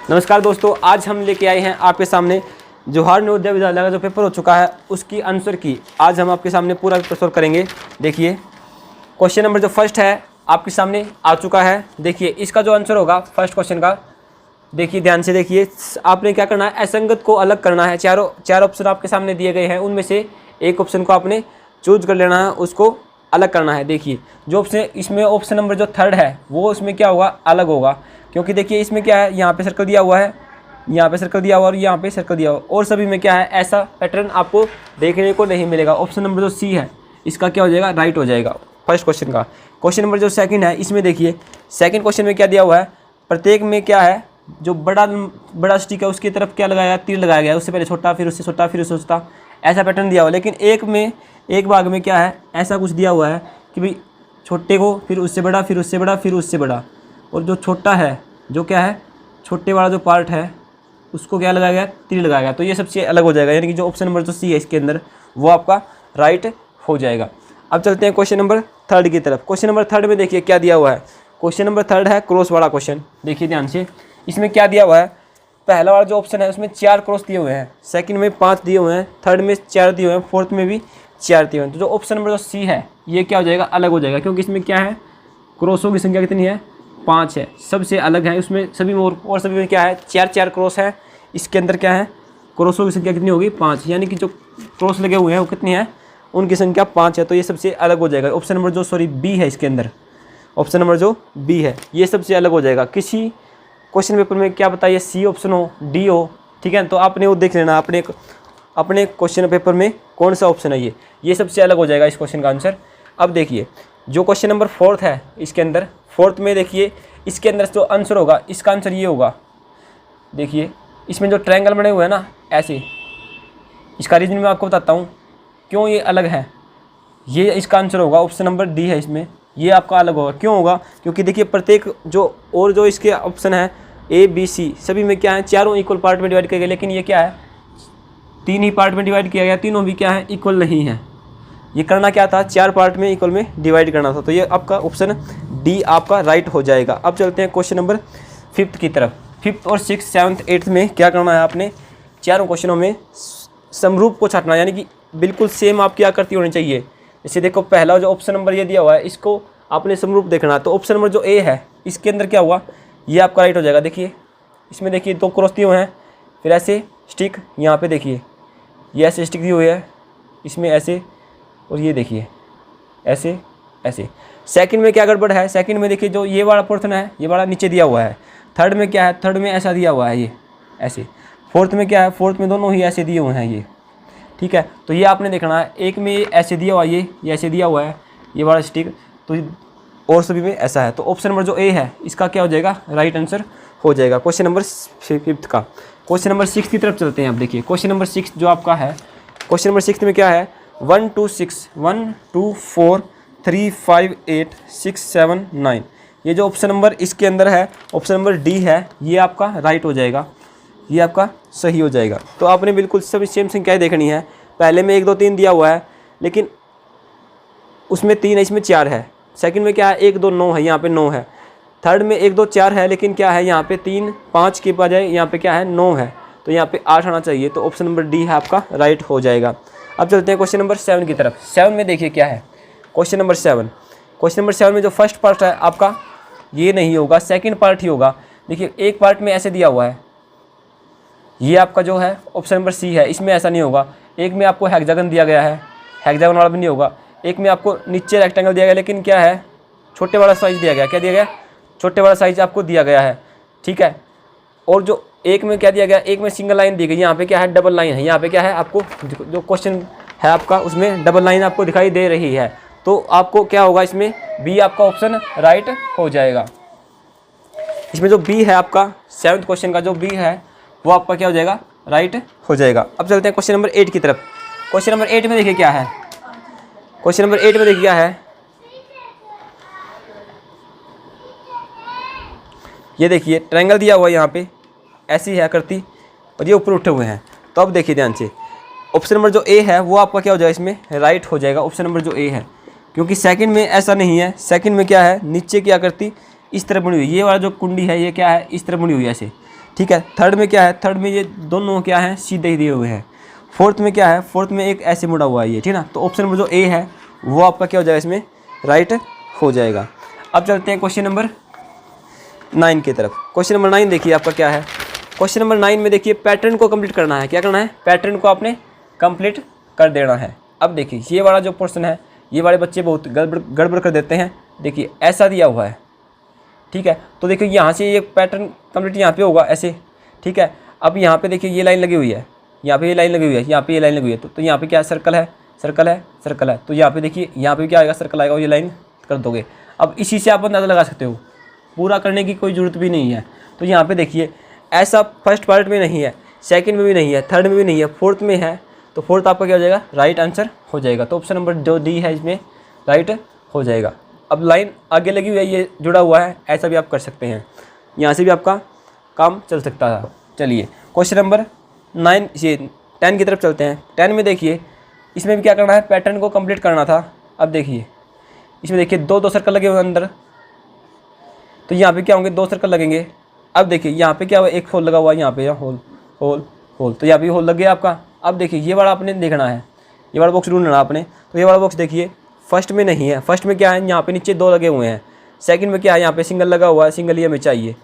नमस्कार दोस्तों, आज हम लेके आए हैं आपके सामने जवाहर नवोदय विद्यालय का जो पेपर हो चुका है उसकी आंसर की आज हम आपके सामने पूरा पेपर सॉल्व करेंगे। देखिए क्वेश्चन नंबर जो फर्स्ट है आपके सामने आ चुका है। देखिए इसका जो आंसर होगा फर्स्ट क्वेश्चन का, देखिए ध्यान से देखिए। आपने क्या करना है, असंगत को अलग करना है। चार ऑप्शन आपके सामने दिए गए हैं, उनमें से एक ऑप्शन को आपने चूज कर लेना है, उसको अलग करना है। देखिए जो ऑप्शन इसमें ऑप्शन नंबर जो थर्ड है वो उसमें क्या होगा, अलग होगा, क्योंकि देखिए इसमें क्या है, यहाँ पे सर्कल दिया हुआ है, यहाँ पे सर्कल दिया हुआ और यहाँ पे सर्कल दिया हुआ, और सभी में क्या है ऐसा पैटर्न आपको देखने को नहीं मिलेगा। ऑप्शन नंबर जो सी है इसका क्या हो जाएगा, राइट हो जाएगा फर्स्ट क्वेश्चन का। क्वेश्चन नंबर जो सेकंड है इसमें देखिए सेकंड क्वेश्चन में क्या दिया हुआ है, प्रत्येक में क्या है जो बड़ा स्टिक है उसकी तरफ क्या लगाया, तीर लगाया गया है, उससे पहले छोटा, फिर उससे छोटा, फिर उससे छोटा, ऐसा पैटर्न दिया हुआ है। लेकिन एक भाग में क्या है, ऐसा कुछ दिया हुआ है कि भाई छोटे को फिर उससे बड़ा, फिर उससे बड़ा, फिर उससे बड़ा, और जो छोटा है जो क्या है छोटे वाला जो पार्ट है उसको क्या लगाया गया, तीर लगाया गया। तो ये सबसे अलग हो जाएगा, यानी कि जो ऑप्शन नंबर जो सी है इसके अंदर वो आपका राइट हो जाएगा। अब चलते हैं क्वेश्चन नंबर थर्ड की तरफ। क्वेश्चन नंबर थर्ड में देखिए क्या दिया हुआ है। क्वेश्चन नंबर थर्ड है क्रॉस वाला क्वेश्चन। देखिए ध्यान से, इसमें क्या दिया हुआ है, पहला वाला जो ऑप्शन है उसमें 4 क्रॉस दिए हुए हैं, सेकंड में 5 दिए हुए हैं, थर्ड में 4 दिए हुए हैं, फोर्थ में भी 4 दिए हुए हैं। तो जो ऑप्शन नंबर जो सी है ये क्या हो जाएगा, अलग हो जाएगा, क्योंकि इसमें क्या है क्रॉसों की संख्या कितनी है, 5 है, सबसे अलग है। उसमें सभी में और सभी में क्या है 4 क्रॉस है, इसके अंदर क्या है क्रॉसों की संख्या कितनी होगी, 5, यानी कि जो क्रॉस लगे हुए हैं वो कितनी है, उनकी संख्या 5 है। तो ये सबसे अलग हो जाएगा। ऑप्शन नंबर जो बी है इसके अंदर, ऑप्शन नंबर जो बी है ये सबसे अलग हो जाएगा। किसी क्वेश्चन पेपर में क्या बताइए सी ऑप्शन हो, डी हो, ठीक है, तो आपने वो देख लेना अपने क्वेश्चन पेपर में कौन सा ऑप्शन है, ये सबसे अलग हो जाएगा इस क्वेश्चन का आंसर। अब देखिए जो क्वेश्चन नंबर फोर्थ है इसके अंदर, फोर्थ में देखिए इसके अंदर जो आंसर होगा इसका आंसर ये होगा। देखिए इसमें जो ट्रायंगल बने हुए हैं ना ऐसे, इसका रीजन मैं आपको बताता हूँ क्यों ये अलग है। ये इसका आंसर होगा ऑप्शन नंबर डी है, इसमें ये आपका अलग होगा। क्यों होगा, क्योंकि देखिए प्रत्येक जो इसके ऑप्शन है ए बी सी सभी में क्या है चारों इक्वल पार्ट में डिवाइड किया गया, लेकिन ये क्या है 3 ही पार्ट में डिवाइड किया गया, तीनों भी क्या है इक्वल नहीं है। ये करना क्या था, 4 पार्ट में इक्वल में डिवाइड करना था। तो ये आपका ऑप्शन डी आपका राइट हो जाएगा। अब चलते हैं क्वेश्चन नंबर फिफ्थ की तरफ। फिफ्थ और सिक्स, सेवन्थ, एट्थ में क्या करना है आपने, चारों क्वेश्चनों में समरूप को छाटना, यानी कि बिल्कुल सेम आपकी आकृति होनी चाहिए। जैसे देखो पहला जो ऑप्शन नंबर ये दिया हुआ है इसको आपने समरूप देखना। तो ऑप्शन नंबर जो ए है इसके अंदर क्या हुआ, ये आपका राइट हो जाएगा। देखिए इसमें देखिए 2 क्रॉस दिए हुए हैं, फिर ऐसे स्टिक, यहाँ पे देखिए ये ऐसे स्टिक दी हुई है, इसमें ऐसे, और ये देखिए ऐसे ऐसे। सेकंड में क्या गड़बड़ है, सेकंड में देखिए जो ये वाला पोर्शन है ये वाला नीचे दिया हुआ है। थर्ड में क्या है, थर्ड में ऐसा दिया हुआ है ये ऐसे। फोर्थ में क्या है, फोर्थ में दोनों ही ऐसे दिए हुए हैं ये, ठीक है। तो ये आपने देखना है, एक में ऐसे दिया हुआ है, ये ऐसे दिया हुआ है ये वाला स्टिक, तो और सभी में ऐसा है। तो ऑप्शन नंबर जो ए है इसका क्या हो जाएगा, राइट आंसर हो जाएगा क्वेश्चन नंबर फिफ्थ का। क्वेश्चन नंबर 6 की तरफ चलते हैं। अब देखिए क्वेश्चन नंबर 6 जो आपका है, क्वेश्चन नंबर 6 में क्या है 1 2 6 1 2 4 3 5 8 6 7 9, ये जो ऑप्शन नंबर इसके अंदर है ऑप्शन नंबर डी है, ये आपका राइट हो जाएगा, ये आपका सही हो जाएगा। तो आपने बिल्कुल सभी सेम संख्याएं देखनी है। पहले में 1 2 3 दिया हुआ है, लेकिन उसमें 3 है, इसमें 4 है। सेकंड में क्या है 1 2 9 है, यहाँ पे 9 है। थर्ड में 1 2 4 है, लेकिन क्या है यहाँ पे 3 5 के बजाय यहाँ पे क्या है 9 है, तो यहाँ पे 8 आना चाहिए। तो ऑप्शन नंबर डी है आपका राइट हो जाएगा। अब चलते हैं क्वेश्चन नंबर 7 की तरफ। 7 में देखिए क्या है, क्वेश्चन नंबर 7, क्वेश्चन नंबर 7 में जो फर्स्ट पार्ट है आपका ये नहीं होगा, सेकंड पार्ट ही होगा। देखिए एक पार्ट में ऐसे दिया हुआ है, ये आपका जो है ऑप्शन नंबर सी है, इसमें ऐसा नहीं होगा। एक में आपको हेक्सागन दिया गया है, हेक्सागन वाला भी नहीं होगा। एक में आपको नीचे रेक्टेंगल दिया गया, लेकिन क्या है छोटे वाला साइज दिया गया, क्या दिया गया, छोटे वाला साइज आपको दिया गया है, ठीक है। और जो एक में क्या दिया गया, एक में सिंगल लाइन दी गई, यहाँ पे क्या है डबल लाइन है, यहाँ पे क्या है आपको जो क्वेश्चन है आपका उसमें डबल लाइन आपको दिखाई दे रही है। तो आपको क्या होगा, इसमें बी आपका ऑप्शन राइट हो जाएगा। इसमें जो बी है आपका 7th क्वेश्चन का जो बी है वो आपका क्या हो जाएगा, राइट हो जाएगा। अब चलते हैं क्वेश्चन नंबर 8 की तरफ। क्वेश्चन नंबर 8 में देखिए क्या है, क्वेश्चन नंबर 8 में देखिए क्या है, ये देखिए ट्रायंगल दिया हुआ है, यहाँ पे ऐसी है आकृति और ये ऊपर उठे हुए हैं। तो अब देखिए ध्यान से, ऑप्शन नंबर जो ए है वो आपका क्या हो जाएगा, इसमें राइट हो जाएगा ऑप्शन नंबर जो ए है, क्योंकि सेकंड में ऐसा नहीं है। सेकंड में क्या है नीचे की आकृति इस तरह बनी हुई, ये वाला जो कुंडी है ये क्या है इस तरह बनी हुई है ऐसे, ठीक है। थर्ड में क्या है, थर्ड में ये दोनों क्या है, सीधे ही दिए हुए हैं। फोर्थ में क्या है, फोर्थ में एक ऐसे मुड़ा हुआ है ये, ठीक ना। तो ऑप्शन नंबर जो ए है वो आपका क्या हो जाएगा, इसमें राइट हो जाएगा। अब चलते हैं क्वेश्चन नंबर 9 की तरफ। क्वेश्चन नंबर 9 देखिए आपका क्या है। क्वेश्चन नंबर 9 में देखिए पैटर्न को कंप्लीट करना है। क्या करना है, पैटर्न को आपने कंप्लीट कर देना है। अब देखिए ये वाला जो पोर्शन है, ये वाले बच्चे बहुत गड़बड़ कर देते हैं। देखिए ऐसा दिया हुआ है, ठीक है। तो देखिए यहाँ से ये पैटर्न कंप्लीट यहाँ पे होगा ऐसे, ठीक है। अब यहाँ पे देखिए ये लाइन लगी हुई है, यहाँ पे ये लाइन लगी हुई है, यहाँ पे ये लाइन लगी हुई है। तो यहाँ पे क्या है, सर्कल है, सर्कल है, सर्कल है। तो यहाँ पे देखिए यहाँ पे क्या आएगा, सर्कल आएगा और ये लाइन कर दोगे। अब इसी से आप अंदाज़ा लगा सकते हो, पूरा करने की कोई ज़रूरत भी नहीं है। तो यहाँ पे देखिए ऐसा फर्स्ट पार्ट में नहीं है, सेकंड में भी नहीं है, थर्ड में भी नहीं है, फोर्थ में है। तो फोर्थ आपका क्या हो जाएगा, राइट आंसर हो जाएगा। तो ऑप्शन नंबर जो डी है इसमें राइट हो जाएगा। अब लाइन आगे लगी हुई है, ये जुड़ा हुआ है, ऐसा भी आप कर सकते हैं, यहाँ से भी आपका काम चल सकता है। चलिए क्वेश्चन नंबर 9 ये 10 की तरफ चलते हैं। 10 में देखिए इसमें भी क्या करना है, पैटर्न को कंप्लीट करना था। अब देखिए इसमें देखिए दो सर्कल लगे हुए अंदर, तो यहाँ पे क्या होंगे, 2 सर्कल लगेंगे। अब देखिए यहाँ पे क्या हुआ, एक होल लगा हुआ है, यहाँ पे होल होल होल, तो यहाँ पे होल लग गया आपका। अब देखिए ये वाला आपने देखना है, ये वाला बॉक्स ढूंढना आपने। तो ये वाला बॉक्स देखिए फर्स्ट में नहीं है, फर्स्ट में क्या है, यहाँ पे नीचे 2 लगे हुए हैं। सेकंड में क्या है, यहाँ पे सिंगल लगा हुआ है, सिंगल ही हमें चाहिए।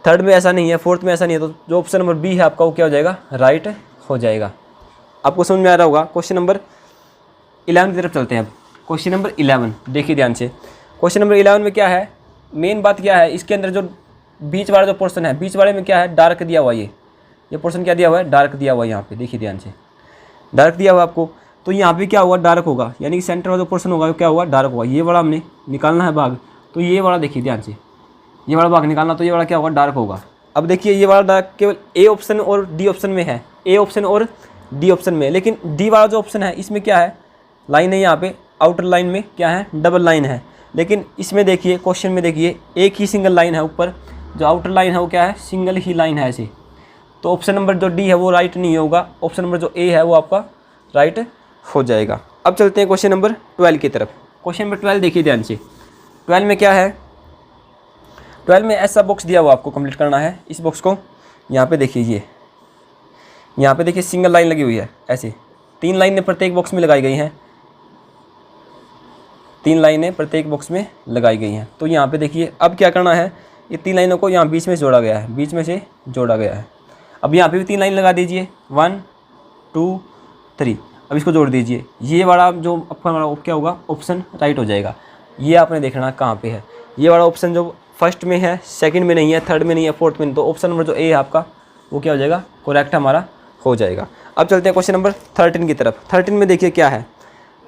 थर्ड में ऐसा नहीं है, फोर्थ में ऐसा नहीं है। तो जो ऑप्शन नंबर बी है आपका वो क्या हो जाएगा, राइट हो जाएगा। आपको समझ में आ रहा होगा। क्वेश्चन नंबर 11 की तरफ चलते हैं। अब क्वेश्चन नंबर 11 देखिए ध्यान से। क्वेश्चन नंबर 11 में क्या है, मेन बात क्या है, इसके अंदर जो बीच वाला जो पोर्शन है, बीच वाले में क्या है, डार्क दिया हुआ है। ये पोर्शन क्या दिया हुआ है, डार्क दिया हुआ है। यहाँ पे देखिए ध्यान से, डार्क दिया हुआ है आपको। तो यहाँ पे क्या होगा, डार्क होगा, यानी कि सेंटर वाला जो पोर्शन होगा वो क्या होगा, डार्क होगा। ये वाला हमने निकालना है भाग, तो ये वाला देखिए ध्यान से, ये वाला भाग निकालना, तो ये वाला क्या होगा, डार्क होगा। अब देखिए ये वाला डार्क केवल ए ऑप्शन और डी ऑप्शन में है, ए ऑप्शन और डी ऑप्शन में। लेकिन डी वाला जो ऑप्शन है इसमें क्या है, लाइन है यहाँ पे, आउटर लाइन में क्या है, डबल लाइन है। लेकिन इसमें देखिए क्वेश्चन में देखिए एक ही सिंगल लाइन है ऊपर, जो आउटर लाइन है वो क्या है, सिंगल ही लाइन है ऐसे। तो ऑप्शन नंबर जो डी है वो राइट नहीं होगा, ऑप्शन नंबर जो ए है वो आपका राइट हो जाएगा। अब चलते हैं क्वेश्चन नंबर 12 की तरफ। क्वेश्चन नंबर 12 देखिए ध्यान से। 12 में क्या है, 12 में ऐसा बॉक्स दिया हुआ आपको कंप्लीट करना है। इस बॉक्स को यहाँ पे देखिए, ये यहाँ पे देखिए सिंगल लाइन लगी हुई है ऐसे, 3 लाइनें प्रत्येक बॉक्स में लगाई गई हैं, 3 लाइनें प्रत्येक बॉक्स में लगाई गई हैं। तो यहाँ पे देखिए अब क्या करना है, ये 3 लाइनों को यहाँ बीच में जोड़ा गया है, बीच में से जोड़ा गया है। अब यहाँ पे भी 3 लाइन लगा दीजिए, 1 2 3। अब इसको जोड़ दीजिए, ये वाला जो आपका क्या होगा, ऑप्शन राइट हो जाएगा। ये आपने देखना कहाँ पे है, ये वाला ऑप्शन जो फर्स्ट में है, सेकंड में नहीं है, थर्ड में नहीं है, फोर्थ में नहीं। तो ऑप्शन नंबर जो ए है आपका वो क्या हो जाएगा, करेक्ट हमारा हो जाएगा। अब चलते हैं क्वेश्चन नंबर 13 की तरफ। 13 में देखिए क्या है,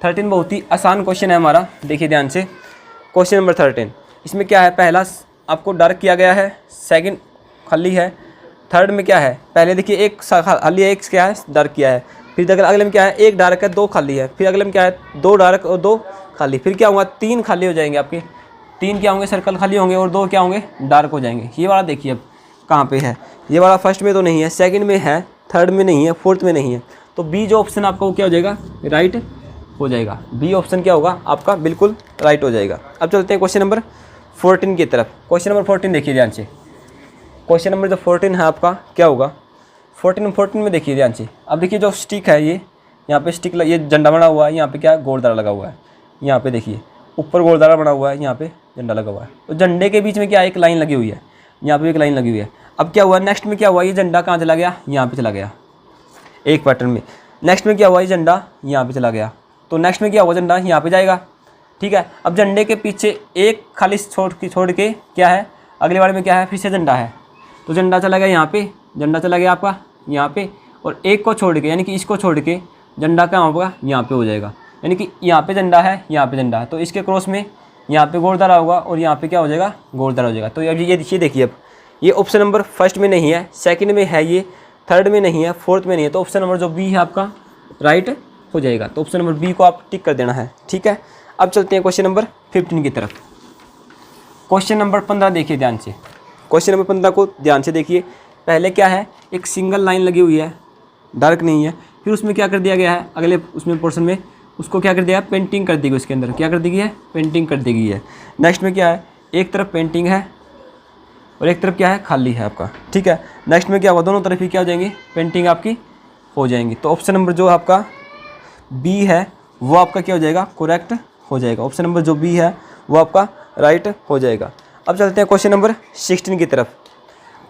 13 बहुत ही आसान क्वेश्चन है हमारा, देखिए ध्यान से। क्वेश्चन नंबर 13, इसमें क्या है, पहला आपको डार्क किया गया है, सेकंड खाली है, थर्ड में क्या है, पहले देखिए एक खाली है, एक क्या है डार्क किया है, फिर अगले में क्या है, एक डार्क है 2 खाली है, फिर अगले में क्या है 2 डार्क और 2 खाली, फिर क्या होगा 3 खाली हो जाएंगे आपके, 3 क्या होंगे, सर्कल खाली होंगे और 2 क्या होंगे, डार्क हो जाएंगे। ये वाला देखिए अब कहाँ पे है, ये वाला फर्स्ट में तो नहीं है, सेकंड में है, थर्ड में नहीं है, फोर्थ में नहीं है। तो बी जो ऑप्शन आपका वो क्या हो जाएगा, राइट हो जाएगा। बी ऑप्शन क्या होगा आपका, बिल्कुल राइट हो जाएगा। अब चलते हैं क्वेश्चन नंबर 14 की तरफ। क्वेश्चन नंबर 14 देखिए ध्यान से। क्वेश्चन नंबर जो 14 है आपका क्या होगा, 14 में देखिए ध्यान से। अब देखिए जो स्टिक है, ये यहाँ पे स्टिक, ये झंडा बना हुआ है, यहाँ पे क्या है, गोलदारा लगा हुआ है, यहाँ पे देखिए ऊपर गोलदारा बना हुआ है, यहाँ पे झंडा लगा हुआ है। तो झंडे के बीच में क्या है, एक लाइन लगी हुई है, यहाँ पे एक लाइन लगी हुई है। अब क्या हुआ, नेक्स्ट में क्या हुआ, ये झंडा कहाँ चला गया, यहाँ पे चला गया एक पैटर्न में। नेक्स्ट में क्या हुआ, ये झंडा यहाँ पे चला गया। तो नेक्स्ट में क्या हुआ, झंडा यहाँ पे जाएगा, ठीक है। अब झंडे के पीछे एक खाली छोड़ के क्या है, अगले वाले में क्या है, फिर से झंडा है। तो झंडा चला गया यहाँ पे, झंडा चला गया आपका यहाँ पे, और एक को छोड़ के यानी कि इसको छोड़ के झंडा कहाँ होगा, यहाँ पे हो जाएगा। यानी कि यहाँ पे झंडा है, यहाँ पे झंडा है, तो इसके क्रॉस में यहाँ पे गोलदारा होगा और यहाँ पे क्या हो जाएगा, गोलदारा हो जाएगा। तो अब ये देखिए, अब ये ऑप्शन नंबर फर्स्ट में नहीं है, सेकंड में है, ये थर्ड में नहीं है, फोर्थ में नहीं है। तो ऑप्शन नंबर जो बी है आपका राइट हो जाएगा। तो ऑप्शन नंबर बी को आप टिक कर देना है, ठीक है। अब चलते हैं क्वेश्चन नंबर 15 की तरफ। क्वेश्चन नंबर 15 देखिए ध्यान से। क्वेश्चन नंबर 15 को ध्यान से देखिए। पहले क्या है, एक सिंगल लाइन लगी हुई है, डार्क नहीं है, फिर उसमें क्या कर दिया गया है, अगले उसमें पोर्शन में उसको क्या कर दिया है, पेंटिंग कर दी गई, उसके अंदर क्या कर दी गई है, पेंटिंग कर दी गई है। नेक्स्ट में क्या है, एक तरफ पेंटिंग है, और एक तरफ क्या है, खाली है आपका। ठीक है, नेक्स्ट में क्या होगा, दोनों तरफ ही क्या हो जाएंगी, पेंटिंग आपकी हो जाएंगी। तो ऑप्शन नंबर जो आपका बी है वो आपका क्या हो जाएगा, करेक्ट हो जाएगा। ऑप्शन नंबर जो बी है वो आपका राइट हो जाएगा। अब चलते हैं क्वेश्चन नंबर 16 की तरफ।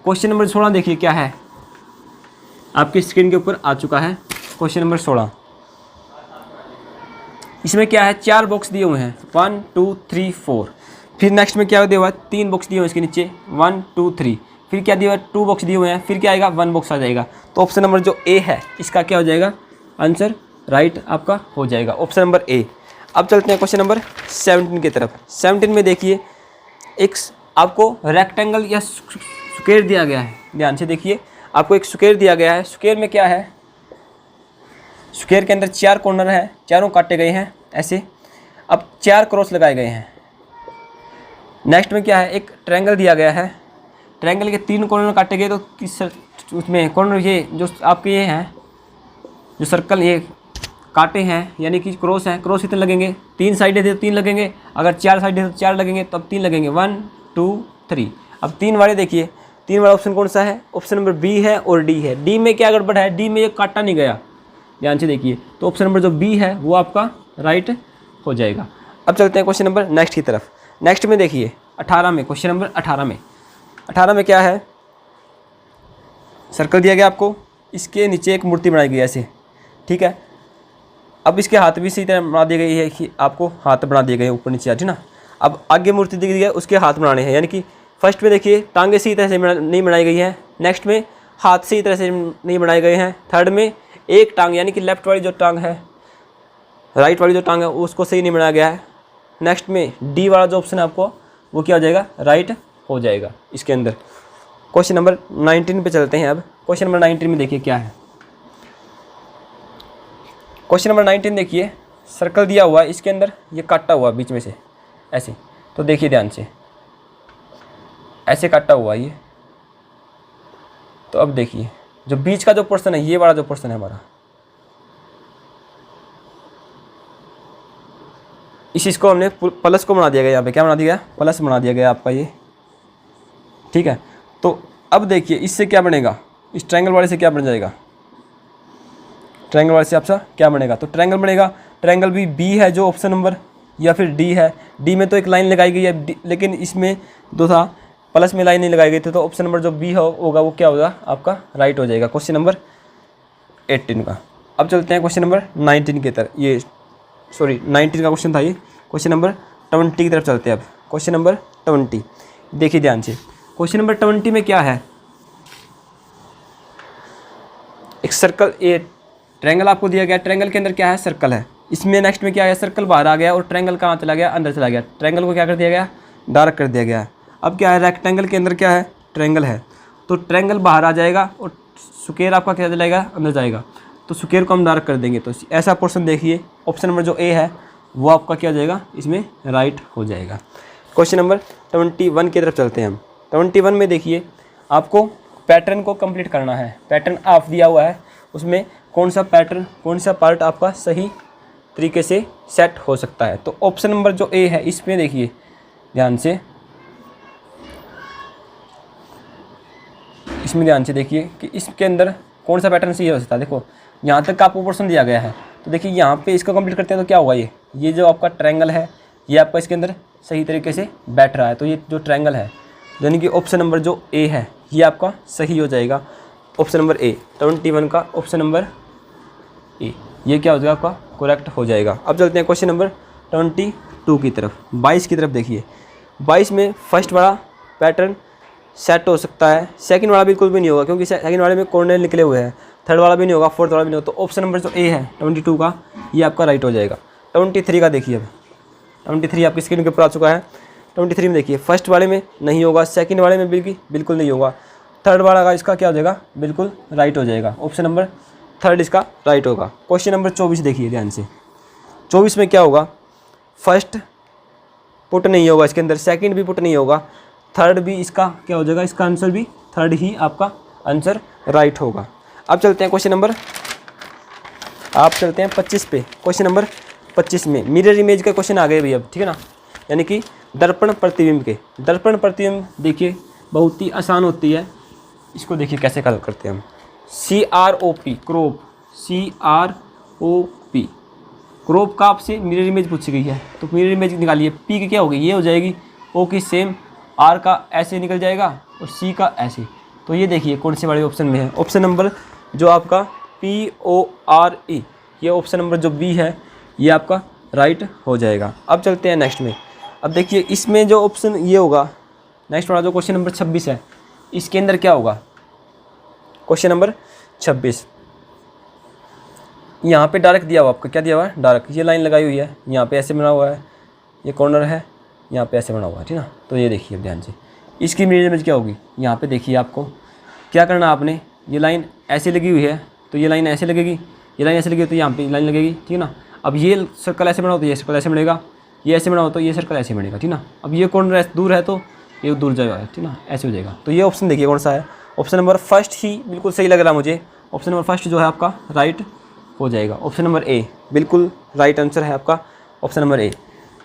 क्वेश्चन नंबर 16 देखिए क्या है, आपकी स्क्रीन के ऊपर आ चुका है क्वेश्चन नंबर 16। इसमें क्या है, 4 बॉक्स दिए हुए हैं, 1 2 3 4। फिर नेक्स्ट में क्या दिया हुआ है, 3 बॉक्स दिए हुए हैं इसके नीचे, 1 2 3। फिर क्या दिया हुआ है, 2 बॉक्स दिए हुए हैं, फिर क्या आएगा, 1 बॉक्स आ जाएगा। तो ऑप्शन नंबर जो ए है इसका क्या हो जाएगा, आंसर राइट आपका हो जाएगा, ऑप्शन नंबर ए। अब चलते हैं क्वेश्चन नंबर 17 की तरफ। 17 में देखिए एक आपको रेक्टेंगल या स्क्वायर दिया गया है, ध्यान से देखिए, आपको एक स्क्वायर दिया गया है। स्क्वायर में क्या है, स्क्वायर के अंदर 4 कॉर्नर हैं, चारों काटे गए हैं ऐसे। अब 4 क्रॉस लगाए गए हैं। नेक्स्ट में क्या है, एक ट्रायंगल दिया गया है, ट्रायंगल के 3 कॉर्नर काटे गए। तो किस उसमें कॉर्नर ये जो आपके ये हैं, जो सर्कल ये काटे हैं यानी कि क्रॉस हैं, क्रॉस कितने लगेंगे, 3 साइडें थे तो 3 लगेंगे, अगर 4 साइडें थे तो 4 लगेंगे, तो अब 3 लगेंगे, 1 2 3। अब 3 वाले देखिए, 3 वाला ऑप्शन कौन सा है, ऑप्शन नंबर बी है और डी है। डी में क्या गड़बड़ है, डी में ये काटा नहीं गया, ध्यान से देखिए। तो ऑप्शन नंबर जो बी है वो आपका राइट हो जाएगा। अब चलते हैं क्वेश्चन नंबर नेक्स्ट की तरफ। नेक्स्ट में देखिए 18 में, क्वेश्चन नंबर 18 में क्या है, सर्कल दिया गया आपको, इसके नीचे एक मूर्ति बनाई गई ऐसे। ठीक है, अब इसके हाथ भी इसी तरह बना दी गई है कि आपको हाथ बना दिए गए ऊपर नीचे, ठीक ना। अब आगे मूर्ति दी गई है, उसके हाथ बनाने हैं, यानी कि फर्स्ट में देखिए टांगें इसी तरह से नहीं बनाई गई हैं, नेक्स्ट में हाथ से इसी तरह से नहीं बनाए गए हैं, थर्ड में एक टांग यानी कि लेफ्ट वाली जो टांग है, राइट वाली जो टांग है उसको सही नहीं बनाया गया है। नेक्स्ट में डी वाला जो ऑप्शन है आपको वो क्या हो जाएगा, राइट हो जाएगा इसके अंदर। क्वेश्चन नंबर 19 पे चलते हैं। अब क्वेश्चन नंबर 19 में देखिए क्या है, क्वेश्चन नंबर 19 देखिए, सर्कल दिया हुआ है, इसके अंदर ये काटा हुआ बीच में से ऐसे। तो देखिए ध्यान से, ऐसे काटा हुआ ये। तो अब देखिए जो बीच का जो पोर्शन है, ये वाला जो पोर्शन है हमारा, इस चीज़ को हमने प्लस को बना दिया गया, यहाँ पे क्या बना दिया गया, प्लस बना दिया गया आपका ये। ठीक है, तो अब देखिए इससे क्या बनेगा, इस ट्रायंगल वाले से क्या बन जाएगा, ट्रायंगल वाले से आपका क्या बनेगा, तो ट्रायंगल बनेगा। ट्रायंगल भी बी है जो ऑप्शन नंबर, या फिर डी है। डी में तो एक लाइन लगाई गई है, लेकिन इसमें दो था, प्लस में लाइन नहीं लगाई गई थी। तो ऑप्शन नंबर जो बी होगा वो क्या होगा, आपका राइट हो जाएगा, क्वेश्चन नंबर 18 का। अब चलते हैं क्वेश्चन नंबर 19 की तरफ, ये सॉरी 19 का क्वेश्चन था ये, क्वेश्चन नंबर 20 की तरफ चलते हैं। अब क्वेश्चन नंबर 20 देखिए ध्यान से, क्वेश्चन नंबर 20 में क्या है, एक सर्कल, ये ट्रायंगल आपको दिया गया, ट्रायंगल के अंदर क्या है, सर्कल है। इसमें नेक्स्ट में क्या है, सर्कल बाहर आ गया और ट्रायंगल कहाँ चला गया, अंदर चला गया। ट्रायंगल को क्या कर दिया गया, डार्क कर दिया गया है। अब क्या है, रेक्टेंगल के अंदर क्या है, ट्रायंगल है, तो ट्रायंगल बाहर आ जाएगा और स्क्वायर आपका क्या चलाएगा, अंदर जाएगा। तो स्क्वायर को हम डार्क कर देंगे। तो ऐसा पोर्शन देखिए, ऑप्शन नंबर जो ए है वो आपका क्या हो जाएगा, इसमें राइट हो जाएगा। क्वेश्चन नंबर 21 की तरफ चलते हैं हम। 21 में देखिए आपको पैटर्न को कंप्लीट करना है। पैटर्न आप दिया हुआ है, उसमें कौन सा पैटर्न, कौन सा पार्ट आपका सही तरीके से सेट हो सकता है। तो ऑप्शन नंबर जो ए है इसमें देखिए ध्यान से, इसमें ध्यान से देखिए कि इसके अंदर कौन सा पैटर्न सही हो सकता है। देखो यहाँ तक का आपको पोर्शन दिया गया है, तो देखिए यहाँ पे इसको कंप्लीट करते हैं तो क्या होगा, ये जो आपका ट्रायंगल है ये आपका इसके अंदर सही तरीके से बैठ रहा है। तो ये जो ट्रायंगल है यानी कि ऑप्शन नंबर जो ए है ये आपका सही हो जाएगा, ऑप्शन नंबर ए। 21 का ऑप्शन नंबर ए ये क्या हो जाएगा, आपका करेक्ट हो जाएगा। अब चलते हैं क्वेश्चन नंबर 22 की तरफ, 22 की तरफ देखिए। 22 में फर्स्ट वाला पैटर्न सेट हो सकता है, सेकंड वाला बिल्कुल भी नहीं होगा क्योंकि सेकंड वाले में कॉर्नर निकले हुए हैं, थर्ड वाला भी नहीं होगा, फोर्थ वाला भी नहीं होगा। तो ऑप्शन नंबर जो ए है 22 का ये आपका राइट हो जाएगा। 23 का देखिए, अब 23 आपकी स्क्रीन के ऊपर आ चुका है। 23 में देखिए फर्स्ट वाले में नहीं होगा, सेकंड वाले में बिल्कुल नहीं होगा, थर्ड वाला का इसका क्या हो जाएगा, बिल्कुल राइट हो जाएगा, ऑप्शन नंबर थर्ड इसका राइट होगा। क्वेश्चन नंबर 24 देखिए ध्यान से। 24 में क्या होगा, फर्स्ट पुट नहीं होगा इसके अंदर, सेकंड भी पुट नहीं होगा, थर्ड भी इसका क्या हो जाएगा, इसका आंसर भी थर्ड ही आपका आंसर राइट होगा। अब चलते हैं क्वेश्चन नंबर, आप चलते हैं 25 पे। क्वेश्चन नंबर 25 में मिरर इमेज का क्वेश्चन आ गए भैया, ठीक है ना, यानी कि दर्पण प्रतिबिंब के। दर्पण प्रतिबिंब देखिए बहुत ही आसान होती है। इसको देखिए कैसे हल करते हैं हम। CROP क्रॉप, CROP क्रॉप का आपसे मिरर इमेज पूछी गई है, तो मिरर इमेज निकालिए। P की क्या होगी, ये हो जाएगी। O की सेम, R का ऐसे निकल जाएगा और C का ऐसे। तो ये देखिए कौन से वाले ऑप्शन में है। ऑप्शन नंबर जो आपका PORE, ये ऑप्शन नंबर जो B है ये आपका राइट हो जाएगा। अब चलते हैं नेक्स्ट में। अब देखिए इसमें जो ऑप्शन ये होगा, नेक्स्ट वाला जो क्वेश्चन नंबर 26 है, इसके अंदर क्या होगा। क्वेश्चन नंबर 26 यहाँ पे डार्क दिया हुआ, आपका क्या दिया हुआ है, डार्क। ये लाइन लगाई हुई है, यहाँ पे ऐसे बना हुआ है, ये कॉर्नर है, यहाँ पे ऐसे बना हुआ है, ठीक ना। तो ये देखिए अब ध्यान से, इसकी मिरर इमेज क्या होगी। यहाँ पे देखिए आपको क्या करना है, आपने ये लाइन ऐसे लगी हुई है तो ये लाइन ऐसे लगेगी, ये लाइन ऐसे लगेगी तो यहाँ पे लाइन लगेगी, ठीक है ना। अब ये सर्कल ऐसे बना हो तो ये सर्कल ऐसे बनेगा, ये ऐसे बना हो तो ये सर्कल ऐसे बनेगा, ठीक ना। अब ये कॉर्नर दूर है तो ये दूर जाएगा, ठीक ना, ऐसे हो जाएगा। तो ये ऑप्शन देखिए कौन सा है, ऑप्शन नंबर फर्स्ट ही बिल्कुल सही लग रहा है मुझे। ऑप्शन नंबर फर्स्ट जो है आपका राइट हो जाएगा। ऑप्शन नंबर ए बिल्कुल राइट आंसर है आपका, ऑप्शन नंबर ए।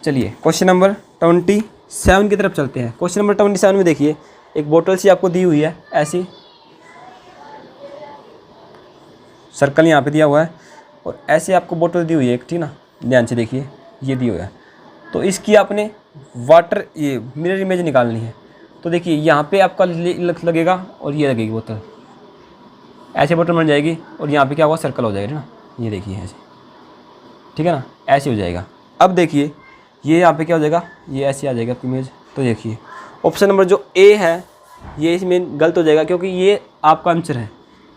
चलिए क्वेश्चन नंबर 27 की तरफ चलते हैं। क्वेश्चन नंबर 27 में देखिए एक बोतल सी आपको दी हुई है, ऐसी सर्कल यहाँ पे दिया हुआ है और ऐसे आपको बोतल दी हुई है एक, ठीक ना। ध्यान से देखिए ये दी हुआ है, तो इसकी आपने वाटर ये मिरर इमेज निकालनी है। तो देखिए यहाँ पे आपका लगेगा और ये लगेगी बोतल, ऐसे बोतल बन जाएगी और यहाँ पे क्या होगा, सर्कल हो जाएगा, ठीक ना। ये देखिए ऐसे, ठीक है ना, ऐसे हो जाएगा। अब देखिए ये यहाँ पे क्या हो जाएगा, ये ऐसे आ जाएगा आपकी इमेज। तो देखिए ऑप्शन नंबर जो ए है ये इसमें गलत हो जाएगा, क्योंकि ये आपका आंसर है,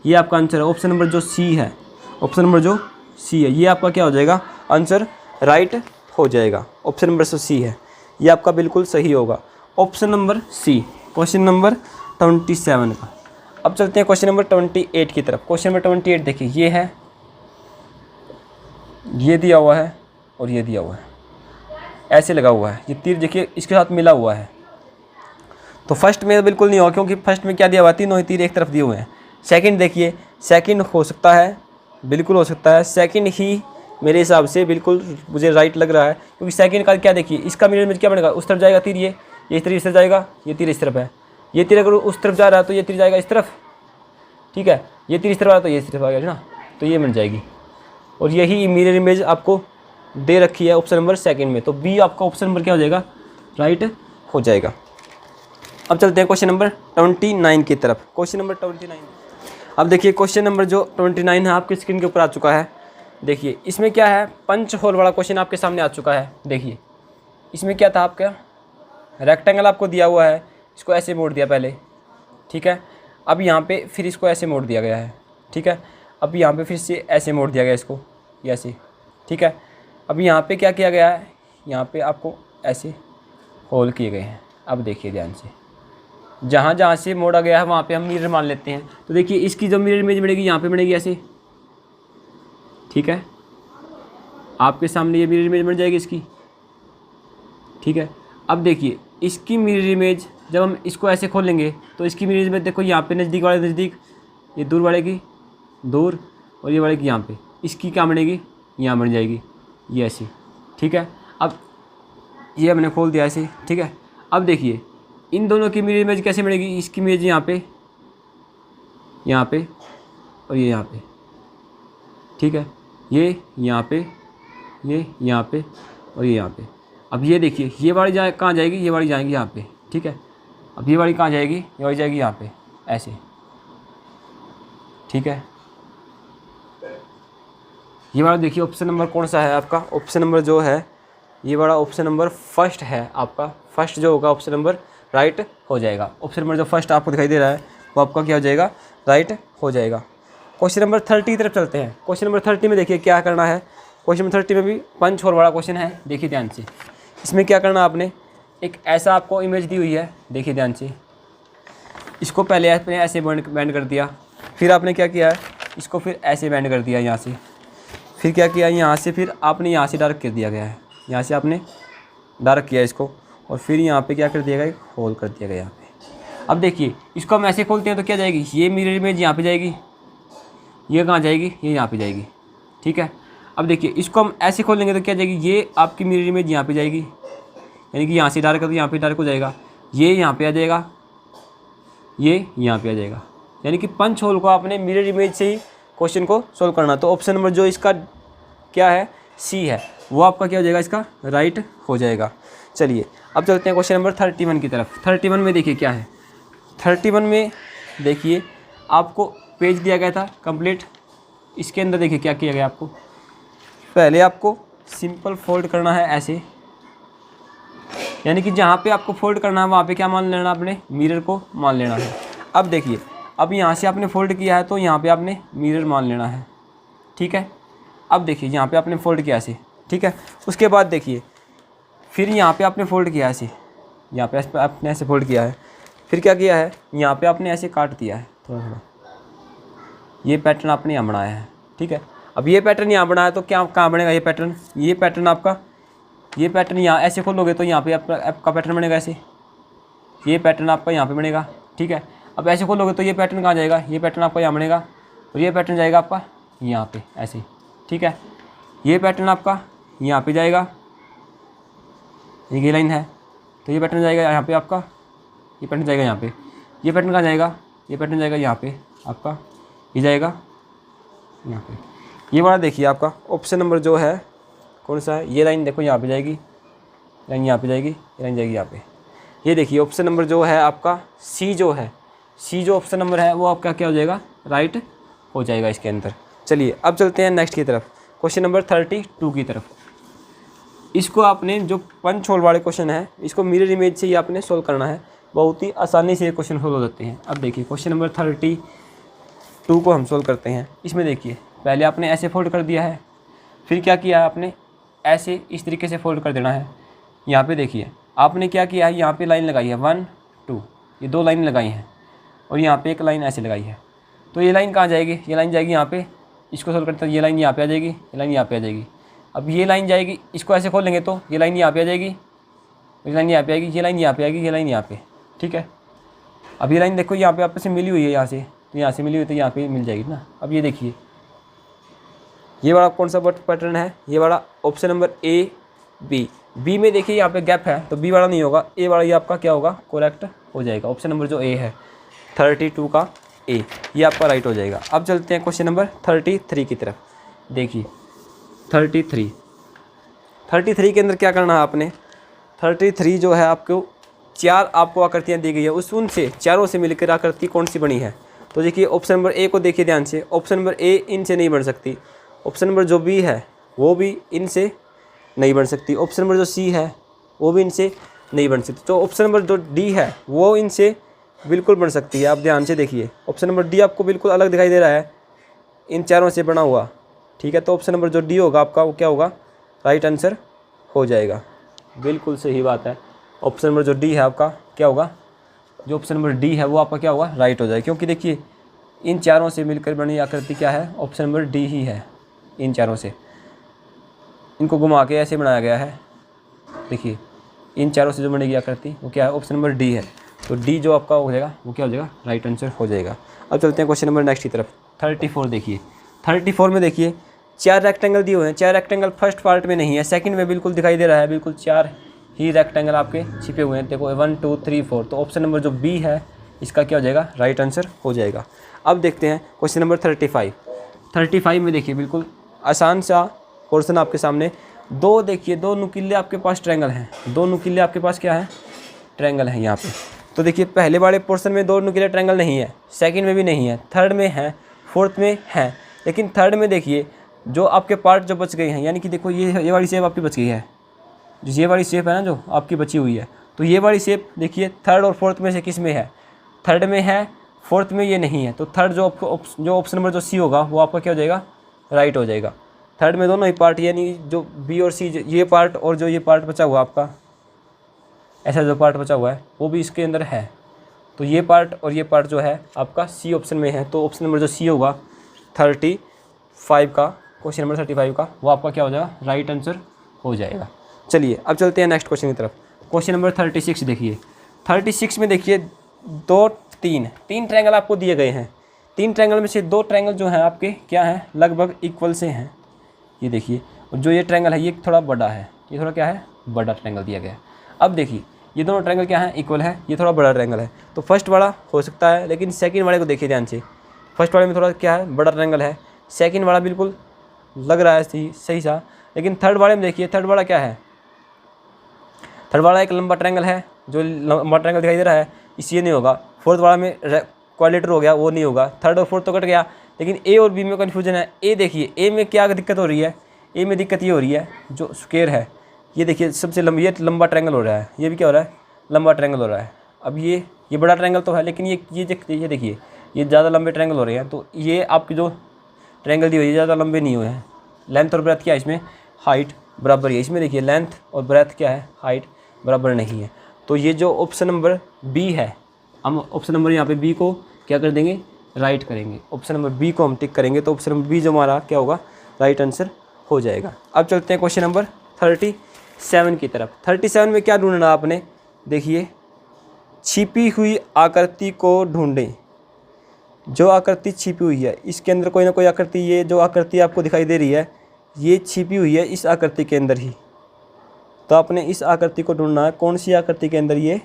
ये आपका आंसर है। ऑप्शन नंबर जो सी है, ऑप्शन नंबर जो सी है, ये आपका क्या हो जाएगा, आंसर राइट हो जाएगा। ऑप्शन नंबर जो सी है ये आपका बिल्कुल सही होगा, option number C, question number 27 का। अब चलते हैं क्वेश्चन नंबर 28 की तरफ। क्वेश्चन नंबर 28 देखिए ये है, ये दिया हुआ है और ये दिया हुआ है, ऐसे लगा हुआ है, ये तीर देखिए इसके साथ मिला हुआ है। तो फर्स्ट में बिल्कुल नहीं होगा, क्योंकि फर्स्ट में क्या दिया हुआ है, तीनों ही तीर एक तरफ दिए हुए हैं। सेकंड देखिए, सेकंड हो सकता है, बिल्कुल हो सकता है, सेकंड ही मेरे हिसाब से बिल्कुल मुझे राइट लग रहा है, क्योंकि सेकंड का क्या देखिए, इसका मिरर इमेज क्या बनेगा, उस तरफ जाएगा तीर, ये तीर इस तरफ जाएगा, ये तीर इस तरफ है, ये तीर अगर उस तरफ जा रहा है तो ये तीर जाएगा इस तरफ, ठीक है, ये तीर इस तरफ आ रहा है तो ये इस तरफ आ गया ना, तो ये मिल जाएगी। और यही मिरर इमेज आपको दे रखी है ऑप्शन नंबर सेकंड में, तो बी आपका ऑप्शन नंबर क्या हो जाएगा, राइट हो जाएगा। अब चलते हैं क्वेश्चन नंबर 29 की तरफ। क्वेश्चन नंबर 29, अब देखिए क्वेश्चन नंबर जो 29 है आपकी स्क्रीन के ऊपर आ चुका है। देखिए इसमें क्या है, पंच होल वाला क्वेश्चन आपके सामने आ चुका है। देखिए इसमें क्या था, आपका रेक्टेंगल आपको दिया हुआ है, इसको ऐसे मोड़ दिया पहले, ठीक है। अब यहाँ पे फिर इसको ऐसे मोड़ दिया गया है, ठीक है। अब यहाँ पे फिर से ऐसे मोड़ दिया गया इसको, ये ऐसे, ठीक है। अब यहाँ पे क्या किया गया है, यहाँ पे आपको ऐसे होल किए गए हैं। अब देखिए ध्यान से, जहाँ जहाँ से मोड़ा गया है वहाँ पे हम मिरर मान लेते हैं। तो देखिए इसकी जो मिरर इमेज बनेगी यहाँ पे बनेगी ऐसे, ठीक है। आपके सामने ये मिरर इमेज बन जाएगी इसकी, ठीक है। अब देखिए इसकी मिरर इमेज जब हम इसको ऐसे खोलेंगे तो इसकी मिरर इमेज देखो, यहाँ पे नज़दीक वाले नज़दीक, ये दूर वाले की दूर और ये वाले की यहाँ पे, इसकी क्या बनेगी, यहाँ बन जाएगी ये ऐसी, ठीक है। अब ये हमने खोल दिया ऐसे, ठीक है। अब देखिए इन दोनों की मिरर इमेज कैसे बनेगी, इसकी इमेज यहाँ पे और ये यहाँ पे, ठीक है। ये यहाँ पे, ये यहाँ पे और ये यहाँ पे। अब ये देखिए ये वाली कहाँ जाएगी, ये वाली जाएंगी यहाँ पे, ठीक है। अब ये वाली कहाँ जाएगी, ये वाली जाएगी यहाँ पे ऐसे, ठीक है। ये वाला देखिए ऑप्शन नंबर कौन सा है आपका, ऑप्शन नंबर जो है ये वाला ऑप्शन नंबर फर्स्ट है आपका। फर्स्ट जो होगा ऑप्शन नंबर राइट हो जाएगा। ऑप्शन नंबर जो फर्स्ट आपको दिखाई दे रहा है वो आपका क्या हो जाएगा, राइट हो जाएगा। क्वेश्चन नंबर 30 की तरफ चलते हैं। क्वेश्चन नंबर 30 में देखिए क्या करना है। क्वेश्चन नंबर 30 में भी पंच होल वाला क्वेश्चन है, देखिए ध्यान से। इसमें क्या करना आपने, एक ऐसा आपको इमेज दी हुई है, देखिए ध्यान से। इसको पहले आपने ऐसे बैंड कर दिया, फिर आपने क्या किया है, इसको फिर ऐसे बैंड कर दिया यहाँ से, फिर क्या किया यहाँ से, फिर आपने यहाँ से डार्क कर दिया गया है, यहाँ से आपने डार्क किया इसको, और फिर यहाँ पे क्या कर दिया गया, एक होल कर दिया गया यहाँ पे। अब देखिए इसको हम ऐसे खोलते हैं तो क्या जाएगी, ये मिरर इमेज यहाँ पे जाएगी, ये कहाँ जाएगी, ये यहाँ पे जाएगी, ठीक है। अब देखिए इसको हम ऐसे खोलेंगे तो क्या जाएगी, ये आपकी मिरर इमेज यहाँ पे जाएगी, यानी कि यहाँ से डार्क कर तो यहाँ पे डार्क हो जाएगा, ये यहाँ पे आ जाएगा, ये यहाँ पे आ जाएगा। यानी कि पंच होल को आपने मिरर इमेज से ही क्वेश्चन को सोल्व करना। तो ऑप्शन नंबर जो इसका क्या है, सी है, वो आपका क्या हो जाएगा, इसका राइट हो जाएगा। चलिए अब चलते हैं क्वेश्चन नंबर 31 की तरफ। 31 में देखिए क्या है। 31 में देखिए आपको पेज दिया गया था कंप्लीट। इसके अंदर देखिए क्या किया गया आपको। पहले आपको सिंपल फोल्ड करना है ऐसे, यानी कि जहाँ पे आपको फोल्ड करना है वहाँ पे क्या मान लेना, आपने मिरर को मान लेना है। अब देखिए, अब यहाँ से आपने फोल्ड किया है तो यहाँ पे आपने मिरर मान लेना है, ठीक है। अब देखिए यहाँ पे आपने फोल्ड किया ऐसे, ठीक है। उसके बाद देखिए फिर यहाँ पे आपने फोल्ड किया ऐसे, यहाँ पे आपने ऐसे फोल्ड किया है, फिर क्या किया है, यहाँ पे आपने ऐसे काट दिया है थोड़ा थोड़ा। ये पैटर्न आपने यहाँ बनाया है, ठीक है। अब ये पैटर्न यहाँ बनाया तो क्या कहाँ बनेगा ये पैटर्न, ये पैटर्न आपका, ये पैटर्न यहाँ ऐसे खोलोगे तो यहाँ पे आपका पैटर्न बनेगा ऐसे, ये पैटर्न आपका यहाँ पे बनेगा, ठीक है। अब ऐसे खोलोगे तो ये पैटर्न कहाँ जाएगा, ये पैटर्न आपका यहाँ बनेगा और ये पैटर्न जाएगा आपका यहाँ पे ऐसे, ठीक है। ये पैटर्न आपका यहाँ पे जाएगा, ये लाइन है तो ये पैटर्न जाएगा यहाँ पे आपका, ये पैटर्न जाएगा यहाँ पे, ये पैटर्न कहाँ जाएगा, ये पैटर्न जाएगा यहाँ पे आपका, ये जाएगा यहाँ पे। ये वाला देखिए आपका ऑप्शन नंबर जो है कौन सा है, ये लाइन देखो यहाँ पे जाएगी, लाइन यहाँ पे जाएगी, ये लाइन जाएगी यहाँ पे। ये देखिए ऑप्शन नंबर जो है आपका सी जो है, सी जो ऑप्शन नंबर है वो आपका क्या हो जाएगा, राइट हो जाएगा इसके अंदर। चलिए अब चलते हैं नेक्स्ट की तरफ, क्वेश्चन नंबर 32 की तरफ। इसको आपने जो पंच होल वाले क्वेश्चन है इसको मिरर इमेज से ही आपने सोल्व करना है, बहुत ही आसानी से ये क्वेश्चन सोल्व हो जाते हैं। अब देखिए क्वेश्चन नंबर 32 को हम सोल्व करते हैं। इसमें देखिए पहले आपने ऐसे फोल्ड कर दिया है, फिर क्या किया है आपने ऐसे इस तरीके से फोल्ड कर देना है। यहाँ पे देखिए आपने क्या किया है, यहाँ पे लाइन लगाई है 1 2, ये 2 लाइन लगाई हैं और यहाँ पे एक लाइन ऐसे लगाई है। तो ये लाइन कहाँ जाएगी, ये लाइन जाएगी यहाँ पे, इसको सोल्व करते हैं, ये लाइन यहाँ पे आ जाएगी, ये लाइन यहाँ पे आ जाएगी। अब ये लाइन जाएगी, इसको ऐसे खोल लेंगे तो ये लाइन यहाँ पे आ जाएगी, ये लाइन यहाँ पे आएगी, ये लाइन यहाँ पे आएगी, ये लाइन यहाँ पे, ठीक है। अब ये लाइन देखो यहाँ पे आपस में मिली हुई है, यहाँ से तो यहाँ से मिली हुई तो यहाँ पे मिल जाएगी ना। अब ये देखिए ये वाला कौन सा पैटर्न है, ये वाला ऑप्शन नंबर ए बी में देखिए यहाँ पे गैप है तो बी वाला नहीं होगा, ए वाला ये आपका क्या होगा, करेक्ट हो जाएगा। ऑप्शन नंबर जो ए है 32 का ए, ये आपका राइट हो जाएगा। अब चलते हैं क्वेश्चन नंबर 33 की तरफ। देखिए 33 के अंदर क्या करना है आपने, 33 जो है आपको 4 आपको आकृतियाँ दी गई है, उनसे चारों से मिलकर आकृति कौन सी बनी है। तो देखिए ऑप्शन नंबर ए को देखिए ध्यान से, ऑप्शन नंबर ए इनसे नहीं बन सकती, ऑप्शन नंबर जो बी है वो भी इनसे नहीं बन सकती, ऑप्शन नंबर जो सी है वो भी इनसे नहीं बन सकती, तो ऑप्शन नंबर जो डी है वो इनसे बिल्कुल बन सकती है। आप ध्यान से देखिए ऑप्शन नंबर डी आपको बिल्कुल अलग दिखाई दे रहा है इन चारों से बना हुआ, ठीक है। तो ऑप्शन नंबर जो डी होगा आपका वो क्या होगा, राइट आंसर हो जाएगा। बिल्कुल सही बात है, ऑप्शन नंबर जो डी है आपका क्या होगा, जो ऑप्शन नंबर डी है वो आपका क्या होगा, राइट हो जाएगा। क्योंकि देखिए इन चारों से मिलकर बनी आकृति क्या है, ऑप्शन नंबर डी ही है। इन चारों से इनको घुमा के ऐसे बनाया गया है, देखिए इन चारों से जो बनेगी आकृति वो क्या है, ऑप्शन नंबर डी है। तो डी जो आपका हो जाएगा वो क्या हो जाएगा, राइट आंसर हो जाएगा। अब चलते हैं क्वेश्चन नंबर नेक्स्ट की तरफ। 34 देखिए, 34 में देखिए 4 रेक्टेंगल दिए हुए हैं, 4 रेक्टेंगल फर्स्ट पार्ट में नहीं है, सेकंड में बिल्कुल दिखाई दे रहा है, बिल्कुल 4 ही रेक्टेंगल आपके छिपे हुए हैं। देखो 1 2 3 4, तो ऑप्शन नंबर जो बी है इसका क्या हो जाएगा, राइट आंसर हो जाएगा। अब देखते हैं क्वेश्चन नंबर 35 में देखिए बिल्कुल आसान सा क्वेश्चन आपके सामने। देखिए 2 नुकीले आपके पास ट्रायंगल हैं, 2 नुकीले आपके पास क्या है, ट्रायंगल है यहाँ पे। तो देखिए पहले वाले पोर्शन में 2 नुकीले ट्रायंगल नहीं है, सेकंड में भी नहीं है, थर्ड में है, फोर्थ में है। लेकिन थर्ड में देखिए जो आपके पार्ट जो बच गए हैं, यानी कि देखो ये वाली शेप आपकी बच गई है, जो ये वाली शेप है ना जो आपकी बची हुई है, तो ये वाली शेप देखिए थर्ड और फोर्थ में से किस में है, थर्ड में है, फोर्थ में ये नहीं है। तो थर्ड जो ऑप्शन नंबर जो सी होगा वो आपका क्या हो जाएगा, राइट हो जाएगा। थर्ड में दोनों ही पार्ट, यानी जो बी और सी, ये पार्ट और जो ये पार्ट बचा हुआ आपका, ऐसा जो पार्ट बचा हुआ है वो भी इसके अंदर है। तो ये पार्ट और ये पार्ट जो है आपका सी ऑप्शन में है। तो ऑप्शन नंबर जो सी होगा 35 का, क्वेश्चन नंबर 35 का, वो आपका क्या हो जाएगा, राइट आंसर हो जाएगा। चलिए अब चलते हैं नेक्स्ट क्वेश्चन की तरफ। क्वेश्चन नंबर 36 देखिए, 36 में देखिए 3 ट्रायंगल आपको दिए गए हैं। 3 ट्रायंगल में से 2 ट्रायंगल जो हैं आपके क्या हैं, लगभग इक्वल से हैं। ये देखिए, और जो ये ट्रायंगल है ये थोड़ा बड़ा है, ये थोड़ा क्या है, बड़ा ट्रायंगल दिया गया है। अब देखिए ये दोनों ट्रायंगल क्या है, इक्वल है, ये थोड़ा बड़ा ट्रायंगल है। तो फर्स्ट वाला हो सकता है, लेकिन सेकंड वाले को देखिए ध्यान से, फर्स्ट वाले में थोड़ा क्या है, बड़ा ट्रायंगल है, सेकंड वाला बिल्कुल लग रहा है सही सा, लेकिन थर्ड वाले में देखिए, थर्ड वाला क्या है, थर्ड वाला एक लंबा ट्रायंगल है, जो लंबा ट्रायंगल दिखाई दे रहा है, इसलिए नहीं होगा। फोर्थ वाला में क्वाड्रिलेटरल हो गया, वो नहीं होगा। थर्ड और फोर्थ तो कट गया, लेकिन ए और बी में कन्फ्यूजन है। ए देखिए, ए में क्या दिक्कत हो रही है, ए में दिक्कत ये हो रही है, जो स्क्वायर है ये देखिए सबसे लंबा, ये लंबा ट्रायंगल हो रहा है, ये भी क्या हो रहा है, लंबा ट्रायंगल हो रहा है। अब ये बड़ा ट्रायंगल तो है, लेकिन ये देखिए ये ज़्यादा लंबे ट्रायंगल हो रहे हैं। तो ये आपकी जो ट्रायंगल दी हुई है ज़्यादा लंबे नहीं हुए हैं। लेंथ और ब्रेथ क्या है इसमें, हाइट बराबर है। इसमें देखिए लेंथ और ब्रेथ क्या है, हाइट बराबर नहीं है। तो ये जो ऑप्शन नंबर बी है, हम ऑप्शन नंबर यहाँ पे बी को क्या कर देंगे, राइट करेंगे। ऑप्शन नंबर बी को हम टिक करेंगे, तो ऑप्शन नंबर बी जो हमारा क्या होगा, राइट आंसर हो जाएगा। अब चलते हैं क्वेश्चन नंबर 37 की तरफ। 37 में क्या ढूंढना आपने, देखिए, छिपी हुई आकृति को ढूंढें। जो आकृति छिपी हुई है, इसके अंदर कोई ना कोई आकृति, ये जो आकृति आपको दिखाई दे रही है ये छिपी हुई है इस आकृति के अंदर ही। तो आपने इस आकृति को ढूंढना है, कौन सी आकृति के अंदर ये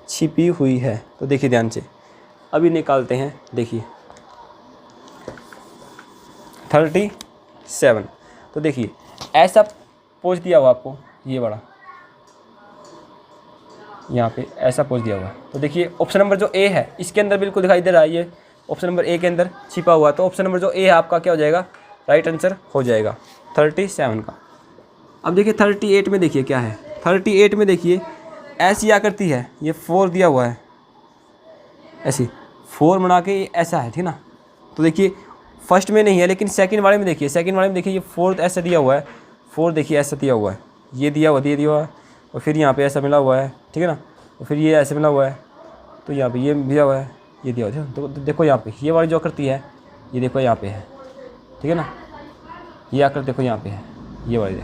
छिपी हुई है। तो देखिए ध्यान से, अभी निकालते हैं। देखिए 37, तो देखिए ऐसा पोज दिया हुआ आपको, ये बड़ा यहाँ पे ऐसा पोज दिया हुआ है। तो देखिए ऑप्शन नंबर जो ए है इसके अंदर बिल्कुल दिखाई दे रहा है, ये ऑप्शन नंबर ए के अंदर छिपा हुआ है। तो ऑप्शन नंबर जो ए है आपका क्या हो जाएगा, राइट आंसर हो जाएगा 37 का। अब देखिए 38 में देखिए क्या है, 38 में देखिए ऐसी आकृति है, ये 4 दिया हुआ है, ऐसी 4 बना के ऐसा है, ठीक ना। तो देखिए फर्स्ट में नहीं है, लेकिन सेकंड वाले में देखिए, सेकंड वाले में देखिए ये 4 ऐसा दिया हुआ है, 4 देखिए ऐसा दिया हुआ है, ये दिया हुआ है, और फिर यहाँ पे ऐसा मिला हुआ है, ठीक है ना। और फिर ये ऐसे मिला हुआ है, तो यहाँ पे ये दिया हुआ है, ये दिया हुआ है। तो देखो यहाँ पे ये वाली जो आकृति है, ये देखो यहाँ पे है, ठीक है ना। ये आकृति देखो यहाँ पे है, ये वाली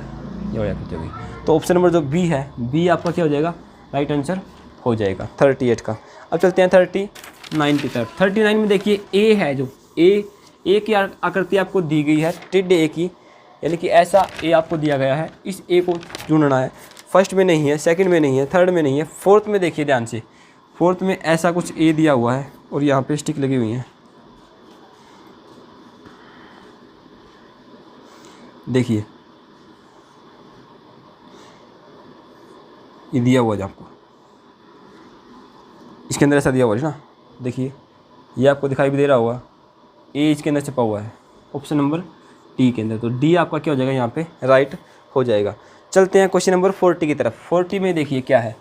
आकृति होगी। तो ऑप्शन नंबर जो बी है, बी आपका क्या हो जाएगा, राइट आंसर हो जाएगा 38 का। अब चलते हैं 39 की तरफ। 39 में देखिए ए है, जो ए की आकृति आपको दी गई है, टेढ़े ए की, यानी कि ऐसा ए आपको दिया गया है। इस ए को ढूंढना है, फर्स्ट में नहीं है, सेकंड में नहीं है, थर्ड में नहीं है, फोर्थ में देखिए ध्यान से, फोर्थ में ऐसा कुछ ए दिया हुआ है और यहाँ पे स्टिक लगी हुई है। देखिए ये दिया हुआ है आपको, इसके अंदर ऐसा दिया हुआ है ना, देखिए ये आपको दिखाई भी दे रहा होगा, ए इसके अंदर छपा हुआ है ऑप्शन नंबर डी के अंदर। तो डी आपका क्या हो जाएगा, यहाँ पे राइट हो जाएगा। चलते हैं क्वेश्चन नंबर 40 की तरफ। 40 में देखिए क्या है,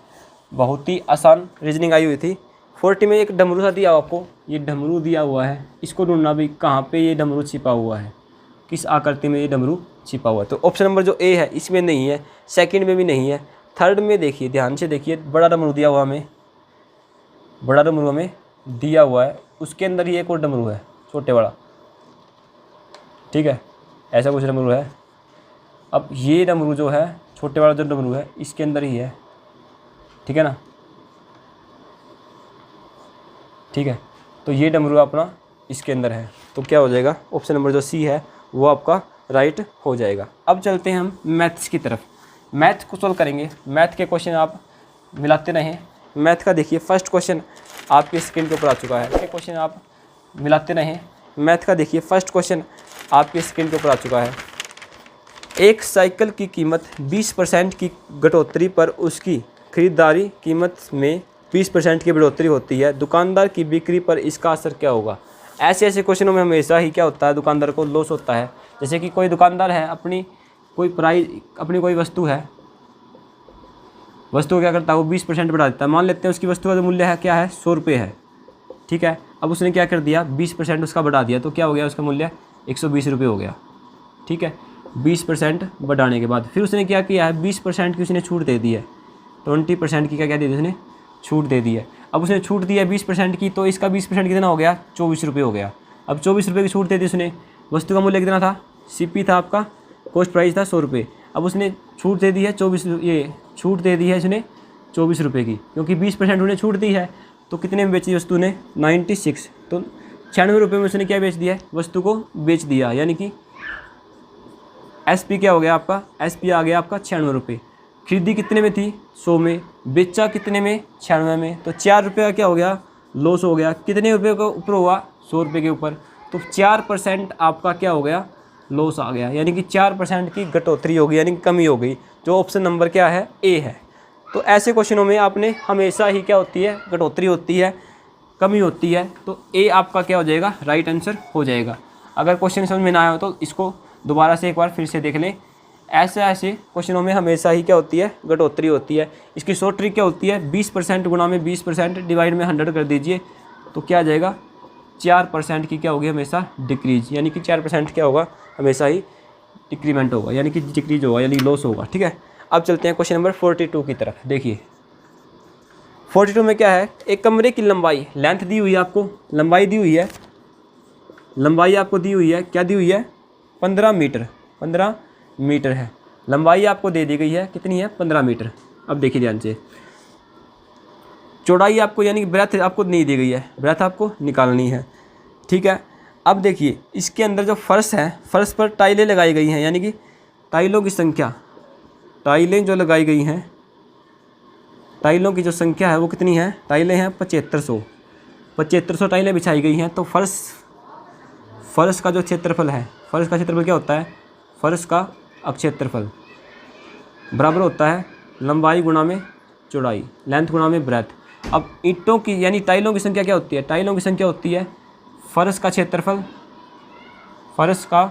बहुत ही आसान रीजनिंग आई हुई थी। 40 में एक डमरू सा दिया आपको, ये डमरू दिया हुआ है, इसको ढूंढना भी कहाँ पे ये डमरू छिपा हुआ है, किस आकृति में ये डमरू छिपा हुआ है। तो ऑप्शन नंबर जो ए है इसमें नहीं है, सेकंड में भी नहीं है, थर्ड में देखिए ध्यान से देखिए, बड़ा डमरू दिया हुआ हमें, बड़ा डमरू हमें दिया हुआ है, उसके अंदर ही एक और डमरू है छोटे वाला, ठीक है, ऐसा कुछ डमरू है। अब ये डमरू जो है, छोटे वाला जो डमरू है इसके अंदर ही है, ठीक है ना, ठीक है। तो ये डमरू अपना इसके अंदर है, तो क्या हो जाएगा, ऑप्शन नंबर जो सी है वो आपका राइट हो जाएगा। अब चलते हैं हम मैथ्स की तरफ। मैथ को सॉल्व करेंगे, मैथ के क्वेश्चन आप मिलाते रहें। मैथ का देखिए फर्स्ट क्वेश्चन आपके स्क्रीन के ऊपर आ चुका है, क्वेश्चन आप मिलाते रहें। मैथ का देखिए फर्स्ट क्वेश्चन आपके स्क्रीन के ऊपर आ चुका है। एक साइकिल की कीमत 20% की घटोतरी पर उसकी खरीदारी कीमत में 20% की बढ़ोतरी होती है, दुकानदार की बिक्री पर इसका असर क्या होगा। ऐसे क्वेश्चनों में हमेशा ही क्या होता है, दुकानदार को लॉस होता है। जैसे कि कोई दुकानदार है, अपनी कोई प्राइस, अपनी कोई वस्तु है, वस्तु क्या करता है वो 20% बढ़ा देता है। मान लेते हैं उसकी वस्तु का जो मूल्य है क्या है, 100 रुपये है, ठीक है। अब उसने क्या कर दिया, 20% उसका बढ़ा दिया, तो क्या हो गया, उसका मूल्य 120 रुपये हो गया, ठीक है। 20% बढ़ाने के बाद फिर उसने क्या किया है, 20% की उसने छूट दे दी है, 20% की क्या दे दी उसने, छूट दे दी है। अब उसने छूट दी है 20% की, तो इसका 20% कितना हो गया, 24 रुपये हो गया। अब 24 रुपये की छूट दे दी उसने, वस्तु का मूल्य कितना था, सीपी था आपका, कॉस्ट प्राइस था 100 रुपये। अब उसने छूट दे दी है 24, ये छूट दे दी है इसने 24 रुपये की, क्योंकि 20% उन्हें छूट दी है। तो कितने में बेची वस्तु ने, 96, तो 96 रुपये में उसने क्या बेच दिया है, वस्तु को बेच दिया, यानी कि एसपी क्या हो गया आपका, एसपी आ गया आपका 96 रुपये। खरीदी कितने में थी 100 में, बेचा कितने में 96 में, तो 4 रुपये का क्या हो गया लॉस हो गया। कितने रुपये के ऊपर हुआ 100 रुपये के ऊपर, तो 4% आपका क्या हो गया लॉस आ गया, यानी कि 4% की घटोतरी हो गई, यानी कि कमी हो गई, जो ऑप्शन नंबर क्या है ए है। तो ऐसे क्वेश्चनों में आपने हमेशा ही क्या होती है घटोतरी होती है, कमी होती है, तो ए आपका क्या हो जाएगा राइट आंसर हो जाएगा। अगर क्वेश्चन समझ में ना आया हो तो इसको दोबारा से एक बार फिर से देख लें। ऐसे क्वेश्चनों में हमेशा ही क्या होती है घटोतरी होती है। इसकी शॉर्ट ट्रिक क्या होती है 20% गुणा में 20% डिवाइड में 100 कर दीजिए, तो क्या आ जाएगा 4% की क्या होगी हमेशा डिक्रीज, यानी कि 4% क्या होगा हमेशा ही डिक्रीमेंट होगा, यानी कि डिक्रीज होगा, यानी लॉस होगा। ठीक है, अब चलते हैं क्वेश्चन नंबर 42 की तरफ। देखिए 42 में क्या है, एक कमरे की लंबाई लेंथ दी हुई है आपको, लंबाई दी हुई है, लंबाई आपको दी हुई है, क्या दी हुई है 15 मीटर, 15 मीटर है लंबाई आपको दे दी गई है, कितनी है 15 मीटर। अब देखिए ध्यान से, चौड़ाई आपको यानी कि ब्रेथ आपको नहीं दी गई है, ब्रेथ आपको निकालनी है। ठीक है, अब देखिए इसके अंदर जो फर्श है, फर्श पर टाइलें लगाई गई हैं, यानी कि टाइलों की संख्या, टाइलें जो लगाई गई हैं, टाइलों की जो संख्या है वो कितनी है, टाइलें हैं 7500 टाइलें बिछाई गई हैं। तो फर्श का जो क्षेत्रफल है, फर्श का क्षेत्रफल क्या होता है, फर्श का क्षेत्रफल बराबर होता है लंबाई गुणा में चौड़ाई, लेंथ गुणा में ब्रेथ। अब ईंटों की यानी टाइलों की संख्या क्या होती है, टाइलों की संख्या होती है फर्श का क्षेत्रफल, फर्श का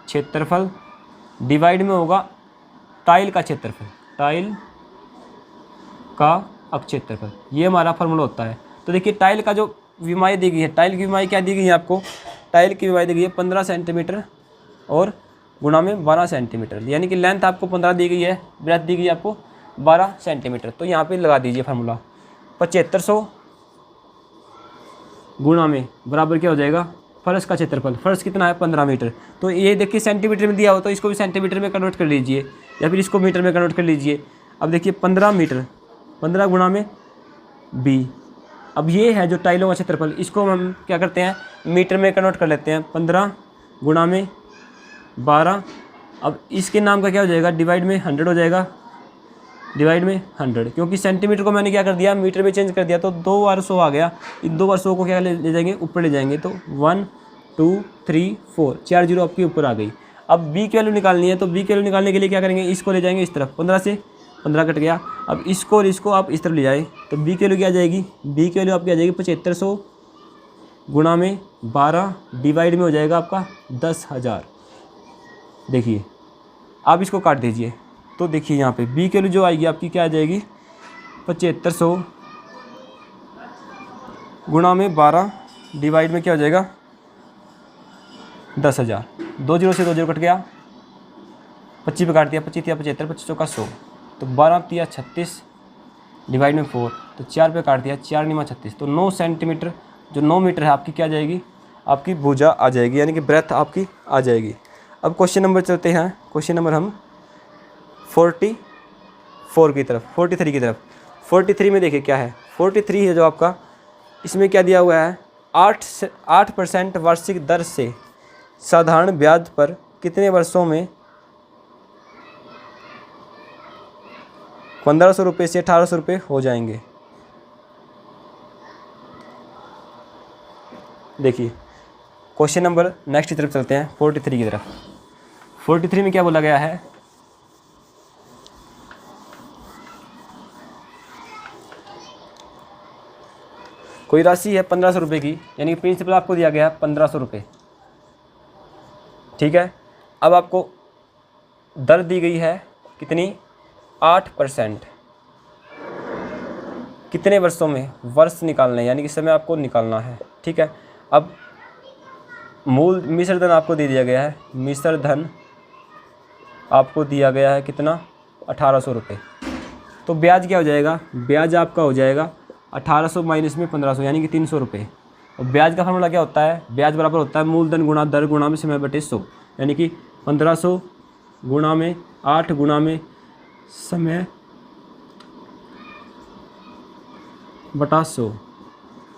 क्षेत्रफल डिवाइड में होगा टाइल का क्षेत्रफल, टाइल का क्षेत्रफल, ये हमारा फार्मूला होता है। तो देखिए टाइल का जो विमाई दी गई है, टाइल की विमाई क्या दी गई है आपको, टाइल की विमाई दी गई है 15 सेंटीमीटर और गुणा में 12 सेंटीमीटर, यानी कि लेंथ आपको 15 दी गई है, ब्रेथ दी गई है आपको 12 सेंटीमीटर। तो यहाँ पे लगा दीजिए फार्मूला 7500 गुणा में बराबर क्या हो जाएगा फर्श का क्षेत्रफल, फर्श कितना है 15 मीटर, तो ये देखिए सेंटीमीटर में दिया हो तो इसको भी सेंटीमीटर में कन्वर्ट कर लीजिए या फिर इसको मीटर में कन्वर्ट कर लीजिए। अब देखिए 15 मीटर, 15 गुणा में 20, अब ये है जो टाइलों का क्षेत्रफल, इसको हम क्या करते हैं मीटर में कन्वर्ट कर लेते हैं, 15 गुणा में 12। अब इसके नाम का क्या हो जाएगा डिवाइड में 100 हो जाएगा, डिवाइड में 100, क्योंकि सेंटीमीटर को मैंने क्या कर दिया मीटर में चेंज कर दिया, तो 2 बार 100 आ गया, इन 2 बार 100 को क्या ले जाएंगे ऊपर ले जाएंगे, तो 1 2 3 4 4 जीरो आपकी ऊपर आ गई। अब बी की वैल्यू निकालनी है, तो बी की वैल्यू निकालने के लिए क्या करेंगे, इसको ले जाएंगे इस तरफ, 15 से 15 कट गया, अब इसको और इसको आप इस तरफ ले जाए, तो बी की वैल्यू क्या आ जाएगी, बी की वैल्यू आपकी आ जाएगी 7500 गुणा में 12 डिवाइड में हो जाएगा आपका 10,000। देखिए आप इसको काट दीजिए, तो देखिए यहाँ पे बी की वैल्यू जो आएगी आपकी क्या आ जाएगी 7500 गुणा में 12 डिवाइड में क्या हो जाएगा 10,000। 2 जीरो से 2 जीरो कट गया, 25 पे काट दिया, 25 या 75, 25 चौका 100, तो 12 तिया 36 डिवाइड में 4, तो 4 पे काट दिया, 4 निमा 36, तो 9 सेंटीमीटर जो 9 मीटर है आपकी क्या आ जाएगी, आपकी भुजा आ जाएगी, यानी कि ब्रेथ आपकी आ जाएगी। अब क्वेश्चन नंबर चलते हैं, क्वेश्चन नंबर हम 44 की तरफ, 43 की तरफ। 43 में देखिए क्या है, 43 है जो आपका, इसमें क्या दिया हुआ है 8% वार्षिक दर से साधारण ब्याज पर कितने वर्षों में 1500 रुपये से 1800 रुपये हो जाएंगे। देखिए क्वेश्चन नंबर नेक्स्ट की तरफ चलते हैं, 43 की तरफ। 43 में क्या बोला गया है, कोई राशि है 1500 रुपये की, यानी कि प्रिंसिपल आपको दिया गया है 1500 रुपये, ठीक है। अब आपको दर दी गई है कितनी 8%, कितने वर्षों में, वर्ष निकालना है, यानी कि समय आपको निकालना है, ठीक है। अब मूल मिश्र धन आपको दे दिया गया है, मिश्र धन आपको दिया गया है कितना 1800 रुपये, तो ब्याज क्या हो जाएगा, ब्याज आपका हो जाएगा 1800 माइनस में 1500 यानी कि 300 रुपये। और ब्याज का फार्मूला क्या होता है, ब्याज बराबर होता है मूलधन गुणा दर गुणा में समय बटे 100, यानी कि 1500 गुणा में 8 गुणा में समय बटा 100,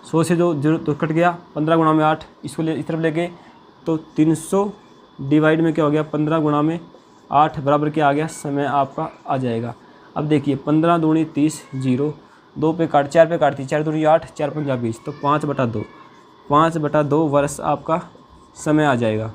100 से जो जीरो तो कट गया, 15 गुणा में 8 इसको इस तरफ ले गए, तो 300 डिवाइड में क्या हो गया 15 गुणा में 8 बराबर क्या आ गया, समय आपका आ जाएगा। अब देखिए 15 दूनी 30, 0 2 पे काट 4 पे काटती 4 दूनी 8, 4 पंजा 20, तो 5/2 5/2 वर्ष आपका समय आ जाएगा।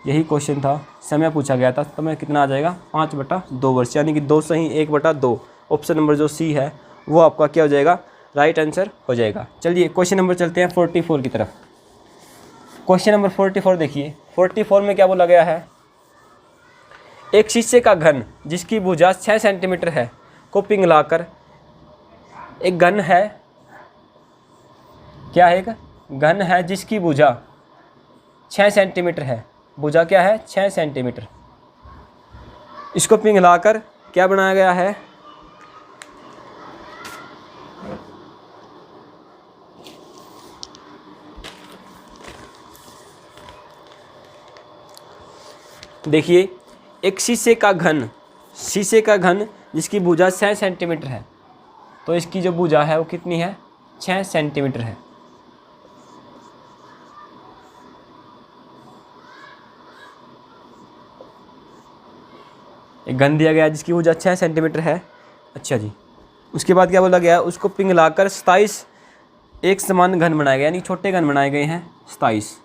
यही क्वेश्चन था, समय पूछा गया था, समय कितना आ जाएगा 5/2 वर्ष, यानी कि 2 सही 1/2। ऑप्शन नंबर जो सी है वो आपका क्या हो जाएगा, राइट आंसर हो जाएगा। चलिए क्वेश्चन नंबर चलते हैं 44 की तरफ। क्वेश्चन नंबर 44 देखिए, 44 में क्या बोला गया है, एक शीशे का घन जिसकी भुजा 6 सेंटीमीटर है को पिघलाकर, एक घन है, क्या है, एक घन है जिसकी भुजा 6 सेंटीमीटर है, भुजा क्या है 6 सेंटीमीटर, इसको पिघलाकर क्या बनाया गया है, देखिए एक शीशे का घन जिसकी भुजा 6 सेंटीमीटर है, तो इसकी जो भुजा है वो कितनी है 6 सेंटीमीटर है। एक घन दिया गया है जिसकी भुजा 6 सेंटीमीटर है। अच्छा जी, उसके बाद क्या बोला गया है, उसको पिघलाकर 27 एक समान घन बनाए गए, यानी छोटे घन बनाए गए हैं 27,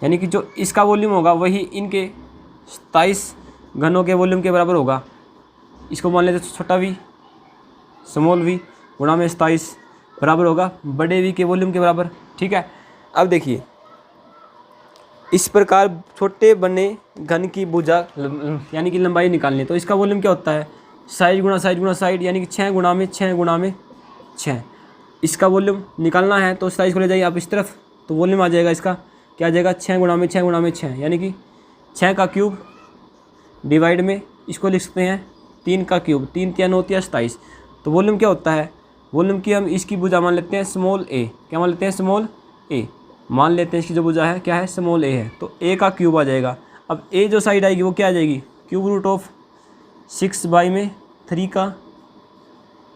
यानी कि जो इसका वॉल्यूम होगा वही इनके 27 घनों के वॉल्यूम के बराबर होगा। इसको मान लेते छोटा v स्मॉल v गुणा में 27 बराबर होगा बड़े v के वॉल्यूम के बराबर। ठीक है, अब देखिए इस प्रकार छोटे बने घन की भुजा यानी कि लंबाई निकालनी है, तो इसका वॉल्यूम क्या होता है, साइज गुणा साइज गुणा साइड, यानी कि 6 गुणा में 6 गुणा में 6। इसका वॉल्यूम निकालना है तो साइज को ले जाइए आप इस तरफ, तो वॉल्यूम आ जाएगा इसका क्या आ जाएगा 6 गुणा में 6 गुणा में 6, यानी कि 6 का क्यूब डिवाइड में इसको लिख सकते हैं 3 का क्यूब, 3 3 9 27। तो वॉल्यूम क्या होता है, वॉल्यूम की हम इसकी भुजा मान लेते हैं स्मॉल ए, क्या मान लेते हैं स्मॉल ए, मान लेते हैं इसकी जो भुजा है क्या है स्मॉल ए है, तो ए का क्यूब आ जाएगा। अब ए जो साइड आएगी वो क्या आ जाएगी, क्यूब रूट ऑफ 6/3 का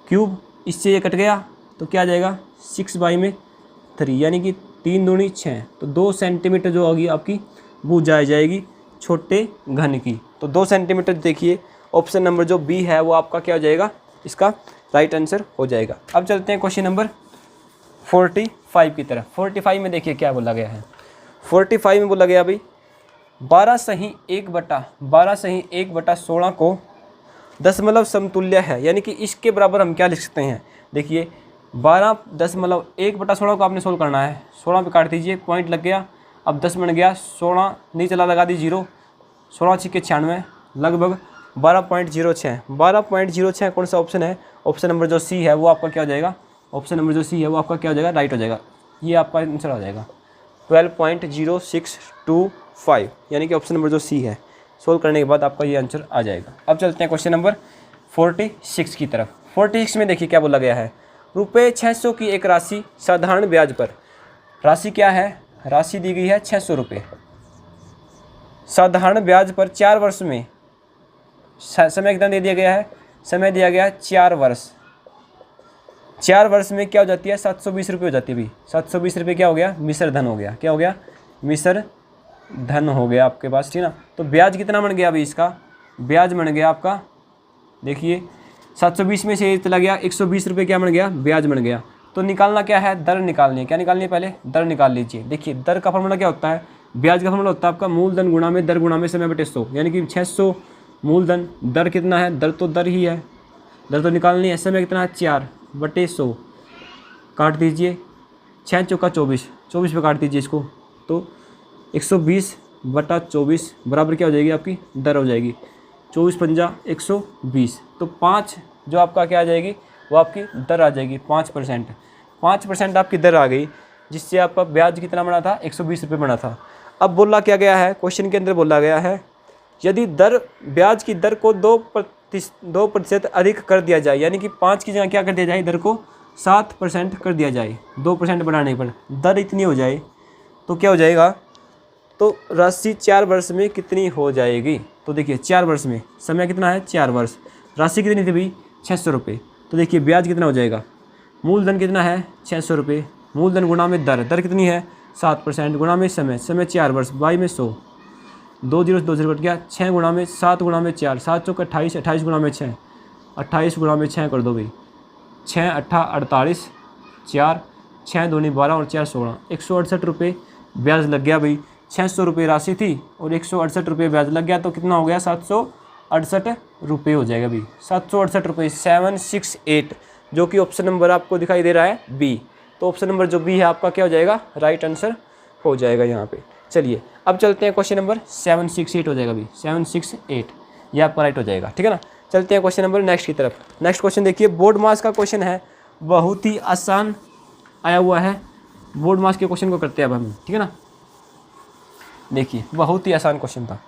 क्यूब, इससे ये कट गया तो क्या आ जाएगा 6/3, यानी कि 3 दूनी 6, तो 2 सेंटीमीटर जो होगी आपकी भुजा आ जाएगी छोटे घन की। तो 2 सेंटीमीटर देखिए ऑप्शन नंबर जो बी है वो आपका क्या हो जाएगा, इसका राइट आंसर हो जाएगा। अब चलते हैं क्वेश्चन नंबर 45 की तरफ। 45 में देखिए क्या बोला गया है, 45 में बोला गया भाई 12 सही 1/16 को दशमलव समतुल्य है, यानी कि इसके बराबर हम क्या लिख सकते हैं, देखिए 12.1/16 को आपने सोल्व करना है, 16 पे काट दीजिए, पॉइंट लग गया, अब 10 बन गया, 16 नहीं चला लगा दी 0, 16 6 96 लगभग 12.06। 12.06 कौन सा ऑप्शन है, ऑप्शन नंबर जो सी है वो आपका क्या हो जाएगा, ऑप्शन नंबर जो सी है वो आपका क्या हो जाएगा, राइट हो जाएगा, ये आपका आंसर हो जाएगा 12.0625, यानी कि ऑप्शन नंबर जो सी है सोल्व करने के बाद आपका ये आंसर आ जाएगा। अब चलते हैं क्वेश्चन नंबर 46 की तरफ। 46 में देखिए क्या बोला गया है, रुपये 600 की एक राशि साधारण ब्याज पर, राशि क्या है, राशि दी गई है 600 रुपये, साधारण ब्याज पर 4 वर्ष में, समय कितना दे दिया गया है, समय दिया गया है 4 वर्ष, 4 वर्ष में क्या हो जाती है 720 रुपये हो जाती है भाई, 720 रुपये क्या हो गया, मिश्र धन हो गया, क्या हो गया, मिश्र धन हो गया आपके पास, ठीक ना। तो ब्याज कितना बन गया अभी, इसका ब्याज बन गया आपका, देखिए 720 में से ये चला गया 120 रुपये क्या बन गया, ब्याज बन गया। तो निकालना क्या है, दर निकालनी है, क्या निकालनी है, पहले दर निकाल लीजिए। देखिए दर का फॉर्मूला क्या होता है, ब्याज का फॉर्मूला होता है आपका मूलधन गुणा में दर गुणा में समय बटे 100, यानी कि 600 मूलधन, दर कितना है, दर तो दर ही है, दर तो निकालनी है, समय कितना है 4/100, काट दीजिए 6 चौका 24, 24 पे काट दीजिए इसको, तो 120/24 बराबर क्या हो जाएगी आपकी, दर हो जाएगी 24 पंजा 120, तो 5 जो आपका क्या आ जाएगी, वो आपकी दर आ जाएगी 5% आपकी दर आ गई, जिससे आपका ब्याज कितना बना था 120 रुपये बना था। अब बोला क्या गया है, क्वेश्चन के अंदर बोला गया है यदि दर ब्याज की दर को 2% अधिक कर दिया जाए, यानी कि 5 की जगह क्या कर दिया जाए, दर को 7% कर दिया जाए, 2% बढ़ाने पर दर इतनी हो जाए तो क्या हो जाएगा, तो राशि 4 वर्ष में कितनी हो जाएगी। तो देखिए 4 वर्ष में समय कितना है 4 वर्ष, राशि कितनी थी भाई 600 रुपये, तो देखिए ब्याज कितना हो जाएगा, मूलधन कितना है 600 रुपये, मूलधन गुणा में दर, दर कितनी है 7% गुणा में समय, समय 4 वर्ष, बाई में 100, 2 जीरो 2 जीरो कट गया, 6 गुणा में 7 गुणा में 4, 7 चौक 28, 28 गुणा में 6, 28 गुणा में 6 कर दो भाई, 6 अट्ठा 48, 4 6 दूनी 12 और 4 16, 168 रुपये ब्याज लग गया भाई। 600 रुपये राशि थी और 168 रुपये ब्याज लग गया, तो कितना हो गया 768 रुपये हो जाएगा भाई, 768 रुपये 768, जो कि ऑप्शन नंबर आपको दिखाई दे रहा है बी। तो ऑप्शन नंबर जो बी है आपका क्या हो जाएगा, राइट आंसर हो जाएगा यहाँ पे। चलिए अब चलते हैं क्वेश्चन नंबर 768 हो जाएगा भाई, 768 ये आपका राइट हो जाएगा, ठीक है ना। चलते हैं क्वेश्चन नंबर नेक्स्ट की तरफ। नेक्स्ट क्वेश्चन देखिए, बोर्ड मास का क्वेश्चन है, बहुत ही आसान आया हुआ है। बोर्ड मास के क्वेश्चन को करते हैं अब हम, ठीक है ना। देखिए बहुत ही आसान क्वेश्चन था,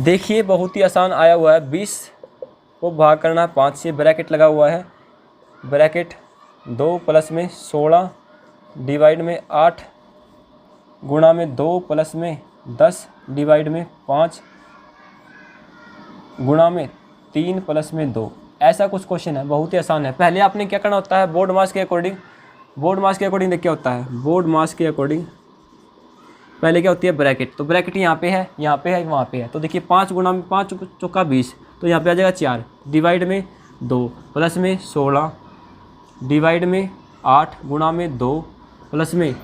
देखिए बहुत ही आसान आया हुआ है। 20 को भाग करना 5 से, ब्रैकेट लगा हुआ है, ब्रैकेट 2 प्लस में 16 डिवाइड में 8 गुणा में 2 प्लस में 10 डिवाइड में 5 गुणा में 3 प्लस में 2, ऐसा कुछ क्वेश्चन है, बहुत ही आसान है। पहले आपने क्या करना होता है, बोर्ड मास के अकॉर्डिंग, बोर्ड मास के अकॉर्डिंग क्या होता है, बोर्ड मास के अकॉर्डिंग पहले क्या होती है ब्रैकेट, तो ब्रैकेट यहाँ पे है, यहाँ पे है, वहाँ पे है, तो देखिए 5 गुणा में 5 चौका 20, तो यहाँ पे आ जाएगा 4 डिवाइड में 2 प्लस में 16 डिवाइड में 8 गुणा में 2 प्लस में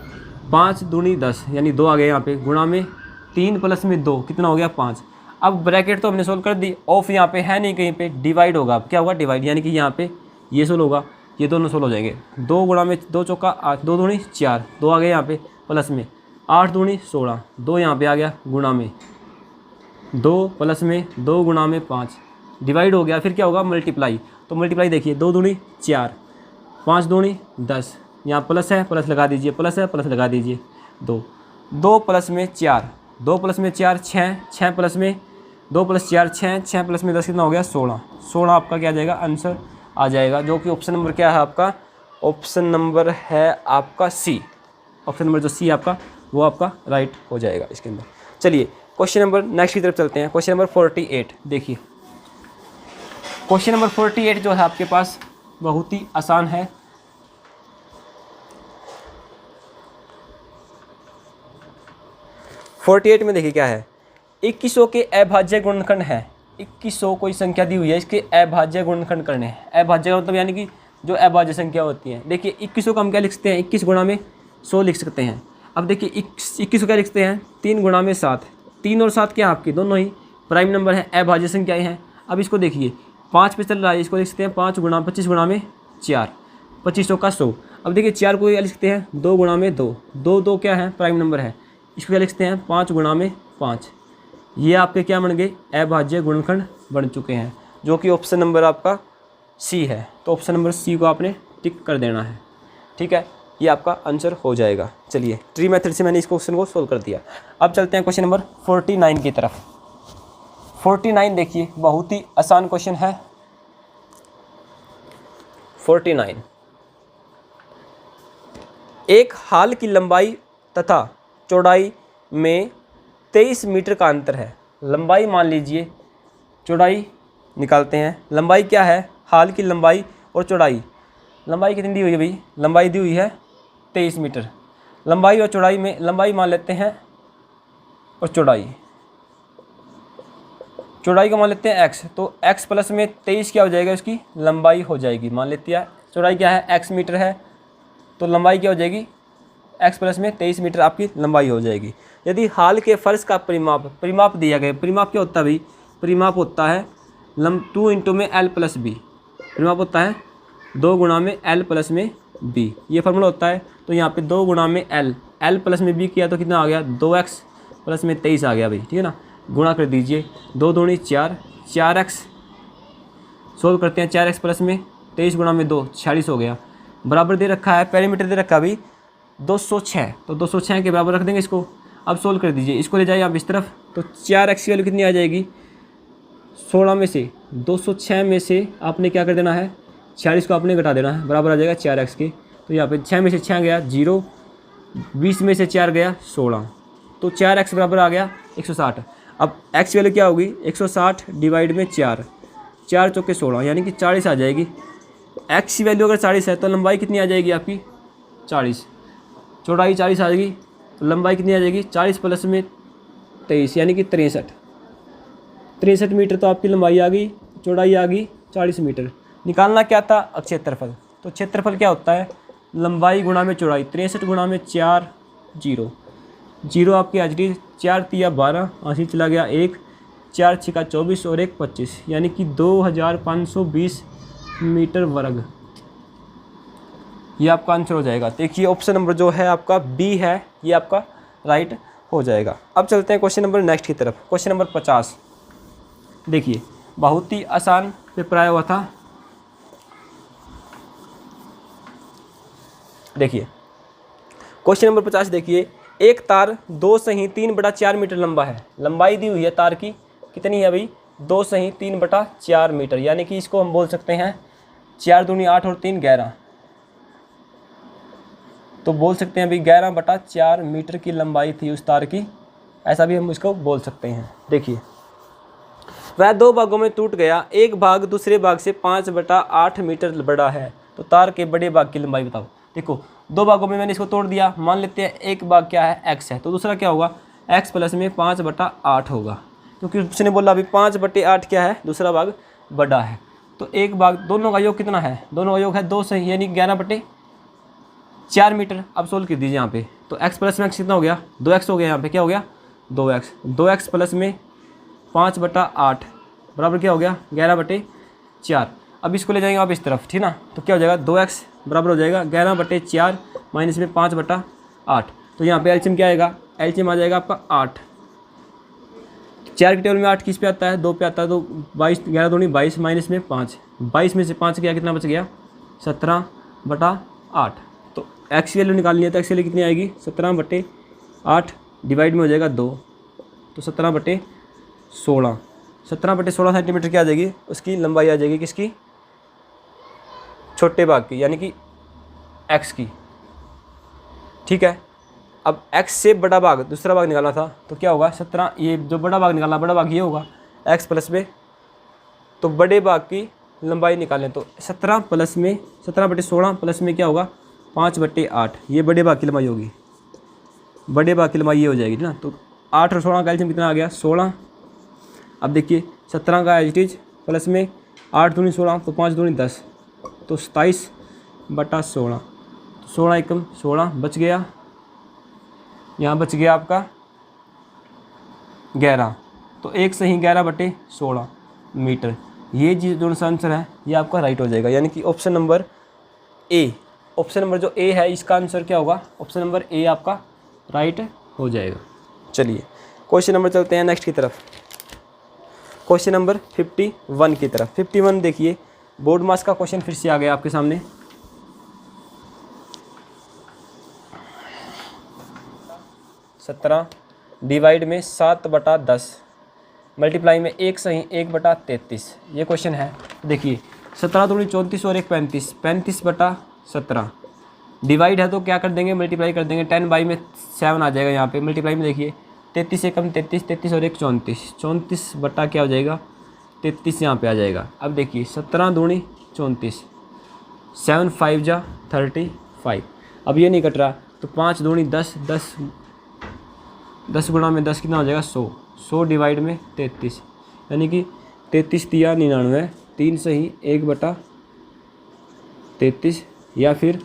5 दूनी 10 यानी 2 आ गया यहाँ पे, गुणा में 3 प्लस में 2 कितना हो गया 5। अब ब्रैकेट तो हमने सोल्व कर दी, ऑफ यहाँ पे है नहीं कहीं पे, डिवाइड होगा, अब क्या होगा डिवाइड, यानी कि यहाँ पे ये सोल्व होगा, ये दोनों सोल्व हो जाएंगे। 2 गुणा में 2 चौका 8, 2 दूनी 4, 2 आ गया यहाँ पे प्लस में 8 दूनी 16, 2 यहाँ पे आ गया गुणा में 2 प्लस में 2 गुणा में 5 डिवाइड हो गया, फिर क्या होगा मल्टीप्लाई, तो मल्टीप्लाई देखिए 2 दूनी 4, 5 दूनी 10, यहाँ प्लस है प्लस लगा दीजिए, प्लस है प्लस लगा दीजिए, 2 प्लस में 4, 2 प्लस में 4 6, 6 प्लस में 2 प्लस 4 6, 6 प्लस में 10 कितना हो गया 16, 16 आपका क्या आ जाएगा आंसर आ जाएगा, जो कि ऑप्शन नंबर क्या है आपका, ऑप्शन नंबर है आपका सी। ऑप्शन नंबर जो सी आपका वो आपका राइट हो जाएगा इसके अंदर। चलिए क्वेश्चन नंबर नेक्स्ट की तरफ चलते हैं। क्वेश्चन नंबर 48 देखिए, क्वेश्चन नंबर 48 जो है आपके पास बहुत ही आसान है। फोर्टी में देखिए क्या है, 2100 के अभाज्य गुणनखंड है, 2100 कोई संख्या दी हुई है, इसके अभाज्य गुणनखंड करने हैं। अभाज्य मतलब यानी कि जो अभाज्य संख्या होती है। देखिए 2100 को हम क्या लिख सकते हैं, 21 गुणा में 100 लिख सकते हैं। अब देखिए 21 को क्या लिखते हैं, 3 गुणा में 7, 3 और 7 क्या आपकी दोनों ही प्राइम नंबर है, अभाज्य संख्याएँ हैं। अब इसको देखिए 5 पे चल रहा है, इसको लिख सकते हैं 5 गुणा 25 गुणा में 4, 2500 का 100। अब देखिए 4 को क्या लिख सकते हैं 2 गुणा में 2, 2 2 क्या है प्राइम नंबर है, इसको क्या लिख सकते हैं 5 गुणा में 5। ये आपके क्या बन गए, अभाज्य गुणनखंड बन चुके हैं, जो कि ऑप्शन नंबर आपका सी है। तो ऑप्शन नंबर सी को आपने टिक कर देना है, ठीक है, ये आपका आंसर हो जाएगा। चलिए ट्री मेथड से मैंने इस क्वेश्चन को सोल्व कर दिया। अब चलते हैं क्वेश्चन नंबर 49 की तरफ। 49 देखिए बहुत ही आसान क्वेश्चन है। 49, एक हाल की लंबाई तथा चौड़ाई में 23 मीटर का अंतर है। लंबाई मान लीजिए, चौड़ाई निकालते हैं। लंबाई क्या है, हाल की लंबाई और चौड़ाई। लंबाई कितनी दी हुई है भाई, लंबाई दी हुई है 23 मीटर। लंबाई और चौड़ाई में लंबाई मान लेते हैं और चौड़ाई को मान लेते हैं x, तो x प्लस में 23 क्या हो जाएगा, उसकी लंबाई हो जाएगी। मान लेते हैं चौड़ाई क्या है x मीटर है, तो लंबाई क्या हो जाएगी x प्लस में 23 मीटर आपकी लंबाई हो जाएगी। यदि हाल के फर्श का परिमाप दिया गया, परिमाप क्या होता है भाई, परिमाप होता है 2 इंटू में l प्लस बी, परिमाप होता है 2 गुणा में l प्लस में b, ये फार्मूला होता है। तो यहाँ पे 2 गुणा में l प्लस में b किया तो कितना आ गया 2x प्लस में 23 आ गया भाई, ठीक है ना। गुणा कर दीजिए, 2 दूनी 4, 4x सोल्व करते हैं, 4x प्लस में 23 गुणा में 2 46 हो गया। बराबर दे रखा है, पेरीमीटर दे रखा है भाई 206, तो 206 के बराबर रख देंगे इसको। अब सोल्व कर दीजिए, इसको ले जाइए आप इस तरफ, तो 4x की वैल्यू कितनी आ जाएगी 16 में से 206 में से आपने क्या कर देना है 46 को आपने घटा देना है, बराबर आ जाएगा 4x के। तो यहाँ पे 6 में से 6 गया 0, 20 में से 4 गया 16, तो 4x बराबर आ गया 160। अब x वैल्यू क्या होगी 160 डिवाइड में 4, 4 चौके 16 यानी कि 40 आ जाएगी। x की वैल्यू अगर 40 है तो लंबाई कितनी आ जाएगी आपकी 40, चौड़ाई 40 आ जाएगी, तो लंबाई कितनी आ जाएगी 40 प्लस में 23 यानी कि 63 मीटर तो आपकी लंबाई आ गई, चौड़ाई आ गई 40 मीटर। निकालना क्या था? क्षेत्रफल। तो क्षेत्रफल क्या होता है? लंबाई गुणा में चौड़ाई। 63 गुणा में 4 जीरो, जीरो आपकी हाजिरी, 4 तिया 12, आंसी चला गया 1, 4 छिका 24 और 1 25 यानी कि 2520 मीटर वर्ग। ये आपका आंसर हो जाएगा। देखिए ऑप्शन नंबर जो है आपका बी है, ये आपका राइट हो जाएगा। अब चलते हैं क्वेश्चन नंबर नेक्स्ट की तरफ। क्वेश्चन नंबर 50 देखिए, बहुत ही आसान पेपर आया हुआ था। देखिए क्वेश्चन नंबर 50 देखिए, एक तार 2 सही 3/4 मीटर लंबा है। लंबाई दी हुई है तार की, कितनी है भाई? 2 सही 3/4 मीटर, यानी कि इसको हम बोल सकते हैं 4 दूनी 8 और 3 11, तो बोल सकते हैं भाई 11/4 मीटर की लंबाई थी उस तार की, ऐसा भी हम इसको बोल सकते हैं। देखिए वह 2 भागों में टूट गया, एक भाग दूसरे भाग से 5/8 मीटर बड़ा है, तो तार के बड़े भाग की लंबाई बताओ। देखो 2 भागों में मैंने इसको तोड़ दिया, मान लेते हैं एक भाग क्या है? x है, तो दूसरा क्या होगा? x प्लस में 5/8 होगा, क्योंकि उसने बोला अभी 5/8 क्या है? दूसरा भाग बड़ा है। तो एक भाग, दोनों का योग कितना है? दोनों का योग है 2 सही यानी 11/4 मीटर। अब सोल्व कर दीजिए यहाँ पे, तो x प्लस में x कितना हो गया? 2x हो गया। यहाँ पे क्या हो गया? 2x। 2x प्लस में 5/8 बराबर क्या हो गया? 11/4। अब इसको ले जाएंगे आप इस तरफ, ठीक ना, तो क्या हो जाएगा? 2x बराबर हो जाएगा 11/4 माइनस में 5/8। तो यहाँ पे एलसीएम क्या आएगा? एलसीएम आ जाएगा आपका 8। 4 के टेबल में 8 किस पे आता है? 2 पे आता है, तो 22, 11 दूनी 22 माइनस में 5, 22 में से 5 गया, कितना बच गया? 17/8। तो एक्स वैल्यू निकालनी है, तो एक्स वैल्यू कितनी आएगी? 17/8 डिवाइड में हो जाएगा 2, तो 17/16। 17/16 सेंटीमीटर क्या आ जाएगी? उसकी लंबाई आ जाएगी किसकी? छोटे भाग की, यानी कि x की। ठीक है, अब x से बड़ा भाग, दूसरा भाग निकालना था, तो क्या होगा? 17, ये जो बड़ा भाग निकालना, बड़ा भाग ये होगा x प्लस में, तो बड़े भाग की लंबाई निकालें, तो 17 प्लस में 17/16 प्लस में क्या होगा? 5/8, ये बड़े भाग की लंबाई होगी। बड़े भाग की लंबाई ये हो जाएगी ना, तो 8 और 16 का एलसीएम कितना आ गया? 16। अब देखिए 17 का एलसीएम प्लस में 8 दूनी 16, तो 5 दूनी 10, तो 27/16, तो 16 एकम 16 बच गया। यहाँ बच गया आपका 11, तो एक सही 11/16 मीटर। ये जो आंसर है ये आपका राइट हो जाएगा, यानी कि option number A, option number जो ए है इसका आंसर क्या होगा? ऑप्शन नंबर ए आपका राइट हो जाएगा। चलिए क्वेश्चन नंबर चलते हैं नेक्स्ट की तरफ, क्वेश्चन नंबर 51 की तरफ। 51 देखिए, बोर्ड मास का क्वेश्चन फिर से आ गया आपके सामने। डिवाइड में 7/10 मल्टीप्लाई में 1 सही 1/33, ये क्वेश्चन है। देखिए 17 दूनी 34 और 1 35, 35/17 डिवाइड है, तो क्या कर देंगे? मल्टीप्लाई कर देंगे। 10 बाई में 7 आ जाएगा यहाँ पे, मल्टीप्लाई में देखिए 33 से कम 33, 33 और 1 34, 34 बटा क्या हो जाएगा? 33 यहाँ पे आ जाएगा। अब देखिए 17 दूनी 34, 7 5 जा 35, अब ये नहीं कट रहा, तो 5 दूनी 10, 10 गुणा में 10 कितना हो जाएगा? 100, 100 डिवाइड में 33, यानी कि 33 तिया 99, 3 सही 1/33 या फिर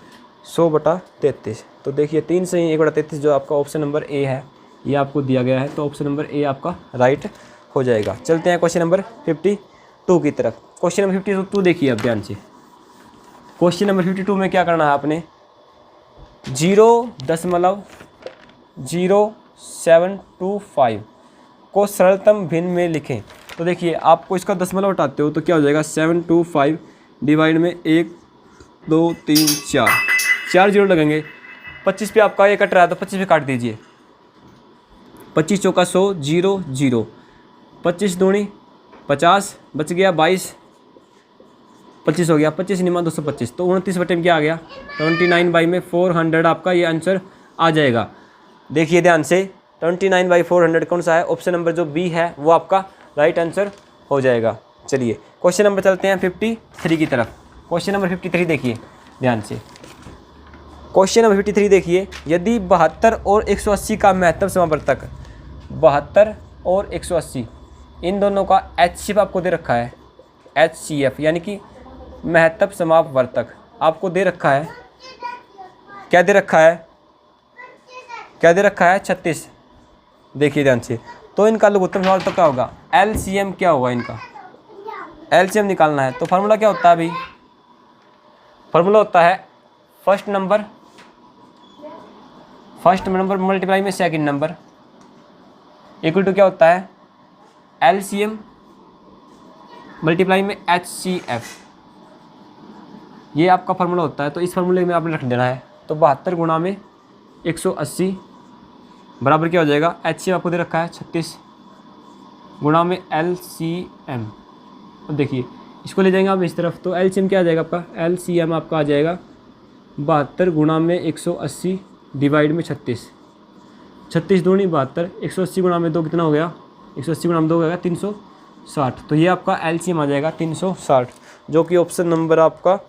100/33। तो देखिए 3 सही 1/33 जो आपका ऑप्शन नंबर ए है ये आपको दिया गया है, तो ऑप्शन नंबर ए आपका राइट हो जाएगा। चलते हैं क्वेश्चन नंबर 52 की तरफ। क्वेश्चन नंबर 52 देखिए अब ध्यान से। क्वेश्चन नंबर 52 में क्या करना है आपने? 0.0725 को सरलतम भिन्न में लिखें। तो देखिए आपको इसका दशमलव हटाते हो तो क्या हो जाएगा? 725 डिवाइड में 1 2 3 4 जीरो लगेंगे। 25 पे आपका ये कट रहा है, तो 25 पे काट दीजिए। 25 चौका 100, 0 0, 25 दूनी 50 बच गया 22, 25 हो गया, 25 निमा 225, तो 29 बटे में क्या आ गया? 29/400 आपका ये आंसर आ जाएगा। देखिए ध्यान से, 29/400 कौन सा है? ऑप्शन नंबर जो बी है वो आपका राइट आंसर हो जाएगा। चलिए क्वेश्चन नंबर चलते हैं 53 की तरफ। क्वेश्चन नंबर 53 देखिए ध्यान से। क्वेश्चन नंबर 53 देखिए, यदि 72 और 180 का महत्तम समावर्तक 72 और 180, इन दोनों का HCF आपको दे रखा है। HCF यानी कि महत्तम समापवर्तक आपको दे रखा है। क्या दे रखा है? क्या दे रखा है? 36। देखिए ध्यान से, तो इनका लघुत्तम समापवर्तक तो क्या होगा? LCM क्या होगा इनका? LCM निकालना है तो फार्मूला क्या होता है अभी? फार्मूला होता है फर्स्ट नंबर मल्टीप्लाई में सेकंड नंबर इक्वल टू क्या होता है? LCM मल्टीप्लाई में HCF, ये आपका फार्मूला होता है। तो इस फार्मूले में आपने रख देना है। तो 72 गुणा में 180 बराबर क्या हो जाएगा? HCF आपको दे रखा है 36 गुणा में LCM। अब देखिए इसको ले जाएंगे आप इस तरफ, तो LCM क्या आ जाएगा आपका? LCM आपका आ जाएगा 72 गुणा में 180 डिवाइड में 36। 36 दूनी 72, 180 गुणा में 2 कितना हो गया? 180 गुणा में 2 हो गया 360। तो ये आपका LCM आ जाएगा 360, जो कि ऑप्शन नंबर आपका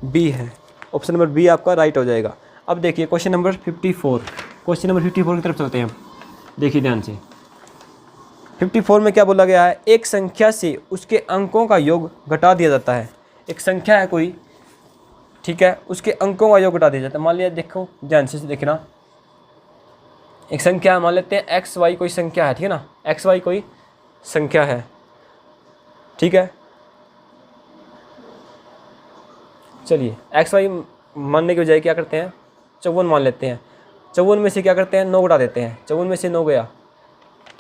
बी है। ऑप्शन नंबर बी आपका राइट हो जाएगा। अब देखिए क्वेश्चन नंबर 54। क्वेश्चन नंबर 54 की तरफ चलते हैं। देखिए ध्यान से, 54 में क्या बोला गया है? एक संख्या से उसके अंकों का योग घटा दिया जाता है। एक संख्या है कोई, ठीक है, उसके अंकों का योग घटा दिया जाता है। मान लिया, देखो ध्यान से देखना, एक संख्या है, मान लेते हैं XY कोई संख्या है, ठीक है ना, XY कोई संख्या है, ठीक है। चलिए XY मानने के बजाय क्या करते हैं? 54 मान लेते हैं। 54 में से क्या करते हैं? 9 घटा देते हैं। 54 में से 9 गया,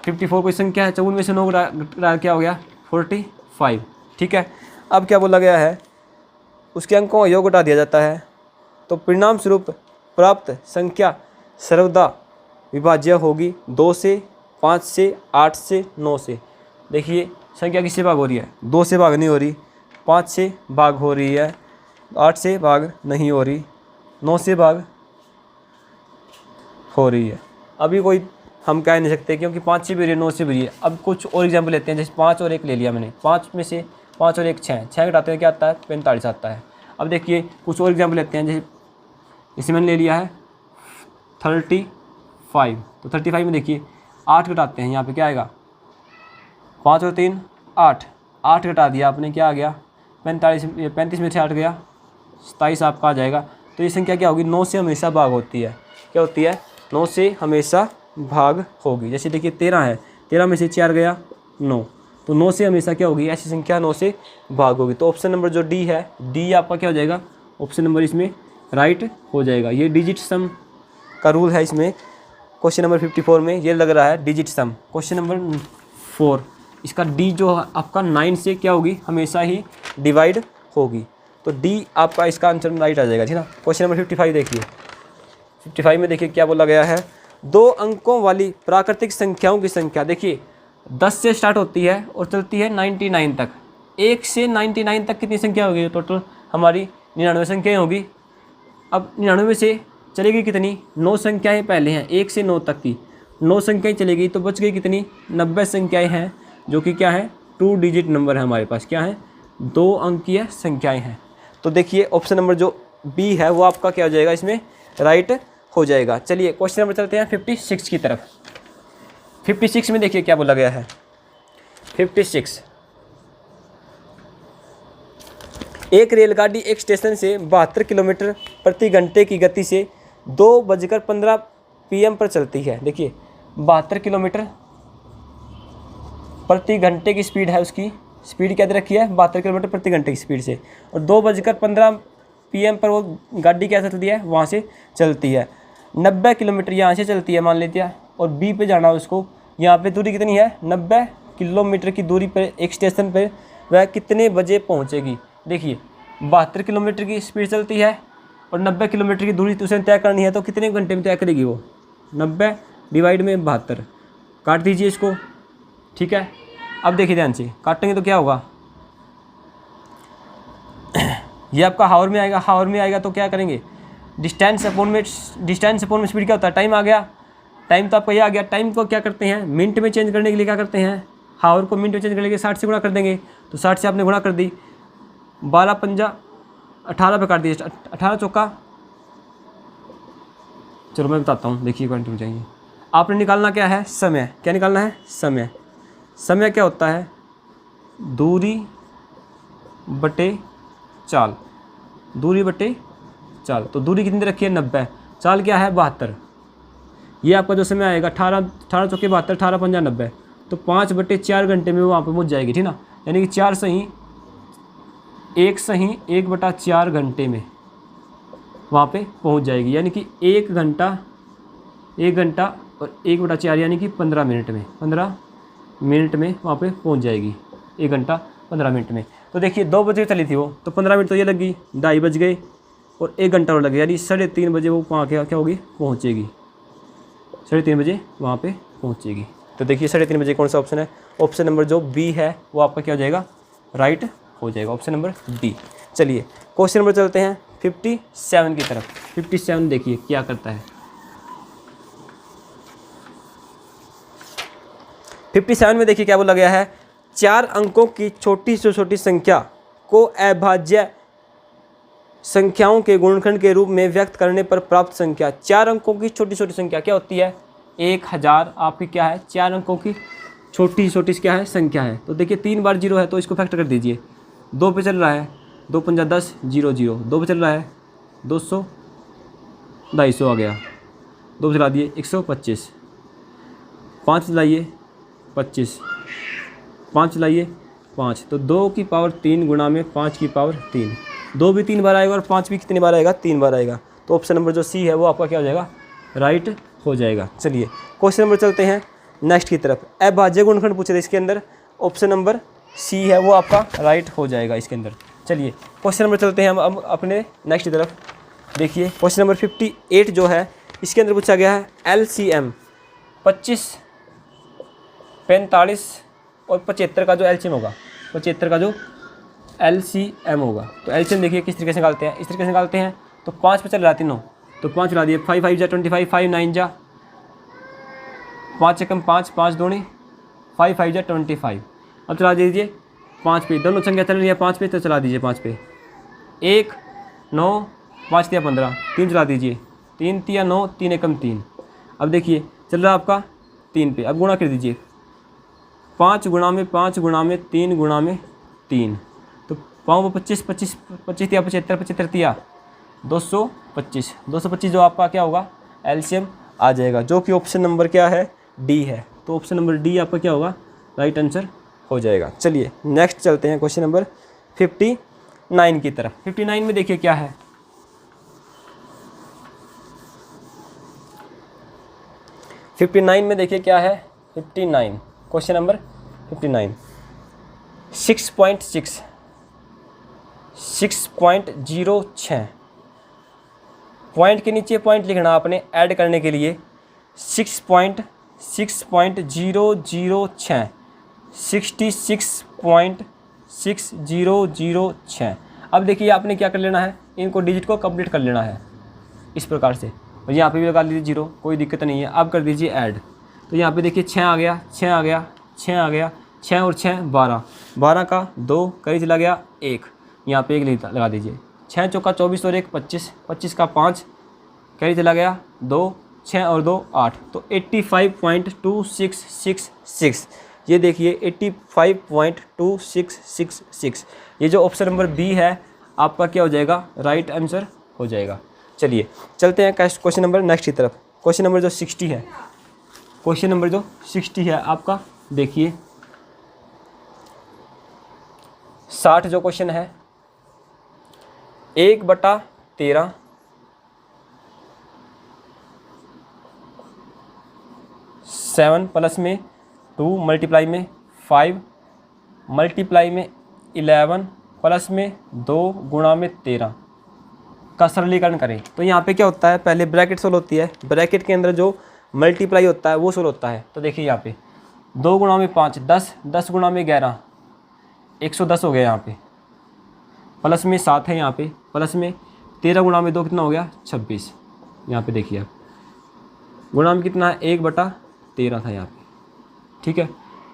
54 कोई संख्या है, 54 में से 9 घटा क्या हो गया? 45, ठीक है। अब क्या बोला गया है? उसके अंकों का योग घटा दिया जाता है, तो परिणाम स्वरूप प्राप्त संख्या सर्वदा विभाज्य होगी 2 से, 5 से, 8 से, 9 से। देखिए संख्या किससे भाग हो रही है? 2 से भाग नहीं हो रही, 5 से भाग हो रही है, 8 से भाग नहीं हो रही, 9 से भाग हो रही है। अभी कोई हम कह नहीं सकते क्योंकि 5 से भी रही है, 9 से भी रही है। अब कुछ और एग्जाम्पल लेते हैं, जैसे 5 और 1 ले लिया मैंने। 5 में से 5 और 1 6, 6 घटाते हैं क्या आता है? 45 आता है। अब देखिए कुछ और एग्जाम्पल लेते हैं, जैसे इसे मैंने ले लिया है 35। तो 35 में देखिए 8 घटाते हैं, यहाँ पे क्या आएगा? 5 और 3 8, 8 घटा दिया आपने, क्या आ गया? 45। 35 में से 8 गया 27 आपका आ जाएगा। तो ये संख्या क्या होगी? 9 से हमेशा भाग होती है। क्या होती है? 9 से हमेशा भाग होगी। जैसे देखिए 13 है, 13 में से 4 गया 9, तो 9 से हमेशा क्या होगी? ऐसी संख्या 9 से भाग होगी। तो ऑप्शन नंबर जो डी है, डी आपका क्या हो जाएगा? ऑप्शन नंबर इसमें राइट हो जाएगा। ये डिजिट सम का रूल है इसमें। क्वेश्चन नंबर 54 में ये लग रहा है डिजिट सम। क्वेश्चन नंबर 4, इसका डी जो आपका 9 से क्या होगी? हमेशा ही डिवाइड होगी। तो डी आपका इसका आंसर राइट आ जाएगा, ठीक है ना। क्वेश्चन नंबर 55 देखिए। 55 में देखिए क्या बोला गया है? 2 अंकों वाली प्राकृतिक संख्याओं की संख्या, देखिए 10 से स्टार्ट होती है और चलती है 99 तक। 1 से 99 तक कितनी संख्या होगी? टोटल हमारी 99 संख्याएँ होगी। अब 99 में से चलेगी कितनी? 9 संख्याएँ पहले हैं, 1 से 9 तक की 9 संख्याएँ चलेगी, तो बच गई कितनी? 90 संख्याएँ हैं, जो कि क्या है? 2 डिजिट नंबर है हमारे पास। क्या है? 2 अंकीय संख्याएँ हैं। तो देखिए ऑप्शन नंबर जो बी है वो आपका क्या हो जाएगा? इसमें राइट हो जाएगा। चलिए क्वेश्चन नंबर चलते हैं 56 की तरफ। 56 में देखिए क्या बोला गया है? 56, एक रेलगाड़ी एक स्टेशन से 72 किलोमीटर प्रति घंटे की गति से 2:15 PM पर चलती है। देखिए 72 किलोमीटर प्रति घंटे की स्पीड है, उसकी स्पीड क्या दे रखी है? 72 किलोमीटर प्रति घंटे की स्पीड से, और 2:15 PM पर वो गाड़ी क्या चलती है? वहाँ से चलती है। 90 किलोमीटर यहाँ से चलती है मान लेते हैं, और बी पे जाना है उसको। यहाँ पे दूरी कितनी है? 90 किलोमीटर की दूरी पर एक स्टेशन पर वह कितने बजे पहुँचेगी? देखिए 72 किलोमीटर की स्पीड चलती है और 90 किलोमीटर की दूरी उसे तय करनी है, तो कितने घंटे में तय करेगी वो? 90 डिवाइड में 72, काट दीजिए इसको, ठीक है। अब देखिए ध्यान से, काटेंगे तो क्या होगा? ये आपका हावर में आएगा। हावर में आएगा तो क्या करेंगे? डिस्टेंस अपॉन में स्पीड क्या होता है? टाइम आ गया। टाइम तो आपका ये आ गया। टाइम को क्या करते हैं? मिनट में चेंज करने के लिए क्या करते हैं? हावर को मिनट में चेंज करने के लिए 60 से गुणा कर देंगे। तो 60 से आपने गुणा कर दी, 12 पंजा 18 पे काट दीजिए, 18 चौका, चलो मैं बताता हूँ, देखिए कंटिन्यू जाइए। आपने निकालना क्या है, समय। क्या निकालना है, समय। समय क्या होता है, दूरी बटे चाल। दूरी बटे चाल, तो दूरी कितनी रखी है, 90। चाल क्या है, 72। ये आपका जो समय आएगा 18 चौके 72, 18 पंजा 90, तो 5/4 घंटे में वो वहाँ पे पहुँच जाएगी, ठीक ना। यानी कि 4 सही 1/4 घंटे में वहाँ पे पहुँच जाएगी। यानी कि 1 घंटा और 1/4 यानी कि 15 मिनट में, 15 मिनट में वहाँ पे पहुँच जाएगी। 1 घंटा 15 मिनट में। तो देखिए 2 बजे चली थी वो, तो 15 मिनट तो ये लगी, 2:30 बज गए और 1 घंटा और लग गया, यानी 3:30 बजे वो वहाँ क्या होगी, पहुँचेगी। 3:30 बजे वहाँ पे पहुँचेगी। तो देखिए 3:30 बजे कौन सा ऑप्शन है, ऑप्शन नंबर जो बी है वो आपका क्या हो जाएगा, राइट हो जाएगा, ऑप्शन नंबर डी। चलिए क्वेश्चन नंबर चलते हैं 57 की तरफ। 57 देखिए क्या करता है। 57 में देखिए क्या बोला गया है, 4 अंकों की छोटी से छोटी संख्या को अभाज्य संख्याओं के गुणनखंड के रूप में व्यक्त करने पर प्राप्त संख्या। 4 अंकों की छोटी छोटी संख्या क्या होती है, 1000 आपकी क्या है, 4 अंकों की छोटी छोटी क्या है, संख्या है। तो देखिए 3 बार 0 है तो इसको फैक्टर कर दीजिए। 2 पे चल रहा है, 2 पंजा 10, 0 0। 2 पे चल रहा है 200, 250 आ गया। 2 पे चला दिए 125। 5 चलाइए 25, 5 चलाइए 5, तो 2 की पावर 3 गुणा में 5 की पावर 3। 2 भी 3 बार आएगा और 5 भी कितनी बार आएगा, 3 बार आएगा। तो ऑप्शन नंबर जो सी है वो आपका क्या हो जाएगा, राइट हो जाएगा। चलिए क्वेश्चन नंबर चलते हैं नेक्स्ट की तरफ। अभाज्य गुणनखंड पूछे थे इसके अंदर, ऑप्शन नंबर सी है वो आपका राइट हो जाएगा इसके अंदर। चलिए क्वेश्चन नंबर चलते हैं हम अब अपने नेक्स्ट की तरफ। देखिए क्वेश्चन नंबर 58 जो है इसके अंदर पूछा गया है LCM 25, 45 और 75 का जो LCM होगा, 75 का जो LCM होगा। तो LCM देखिए किस तरीके से निकालते हैं, इस तरीके से निकालते हैं। तो 5 पे चल रहा तीनों, तो 5 चला दिए, 5 5 जा 25, 5 9 जा 5 एकम 5, 5 दूनी 5 5 जा 25। अब चला दीजिए 5 पे, दोनों संख्या चल रही है 5 पे, तो चला दीजिए 5 पे। 1 9 5 तिया 15, 3 चला दीजिए, 3 तिया 9, 3 एकम 3। अब देखिए चल रहा है आपका 3 पे, अब गुणा कर दीजिए 5 गुणा में 5 गुणा में 3 गुणा में 3, तो 5 25 25 25 तिया 75, 75 तिया 225। 225 जो आपका क्या होगा, LCM आ जाएगा, जो कि ऑप्शन नंबर क्या है, डी है। तो ऑप्शन नंबर डी आपका क्या होगा, राइट आंसर हो जाएगा। चलिए नेक्स्ट चलते हैं क्वेश्चन नंबर 59 की तरफ। 59 में देखिए क्या है, में देखिए क्या है, 59 क्वेश्चन नंबर 59 6.06 पॉइंट के नीचे पॉइंट लिखना आपने ऐड करने के लिए। 6.006 66.6006। अब देखिए आपने क्या कर लेना है, इनको डिजिट को कंप्लीट कर लेना है इस प्रकार से। और यहाँ पे भी लगा लीजिए 0, कोई दिक्कत नहीं है। अब कर दीजिए ऐड, तो यहाँ पे देखिए 6 आ गया, 6 आ गया, 6 आ गया, 6 और 6 12, 12 का 2 करी चला गया 1, यहाँ पे 1 लगा दीजिए। 6 चौका 24 और 1 25, 25 का 5 कैरी चला गया 2, 6 और 2 8, तो 85.2666। ये देखिए 85.2666। ये जो ऑप्शन नंबर बी है आपका क्या हो जाएगा, राइट आंसर हो जाएगा। चलिए चलते हैं क्वेश्चन नंबर नेक्स्ट की तरफ। क्वेश्चन नंबर जो 60 है, क्वेश्चन नंबर जो 60 है आपका, देखिए 60 जो क्वेश्चन है, 1/13 7 प्लस में 2 मल्टीप्लाई में 5 मल्टीप्लाई में 11 प्लस में 2 गुणा में 13 का सरलीकरण करें। तो यहाँ पे क्या होता है, पहले ब्रैकेट सोल्व होती है, ब्रैकेट के अंदर जो मल्टीप्लाई होता है वो सोल्व होता है। तो देखिए यहाँ पे 2 गुणा में 5 10, 10 गुणा में 11 110 हो गया यहाँ पे, प्लस में 7 है यहाँ पे, प्लस में 13 गुणा में 2 कितना हो गया 26। यहाँ पे देखिए आप गुणा में कितना है 1/13 था यहाँ पे, ठीक है,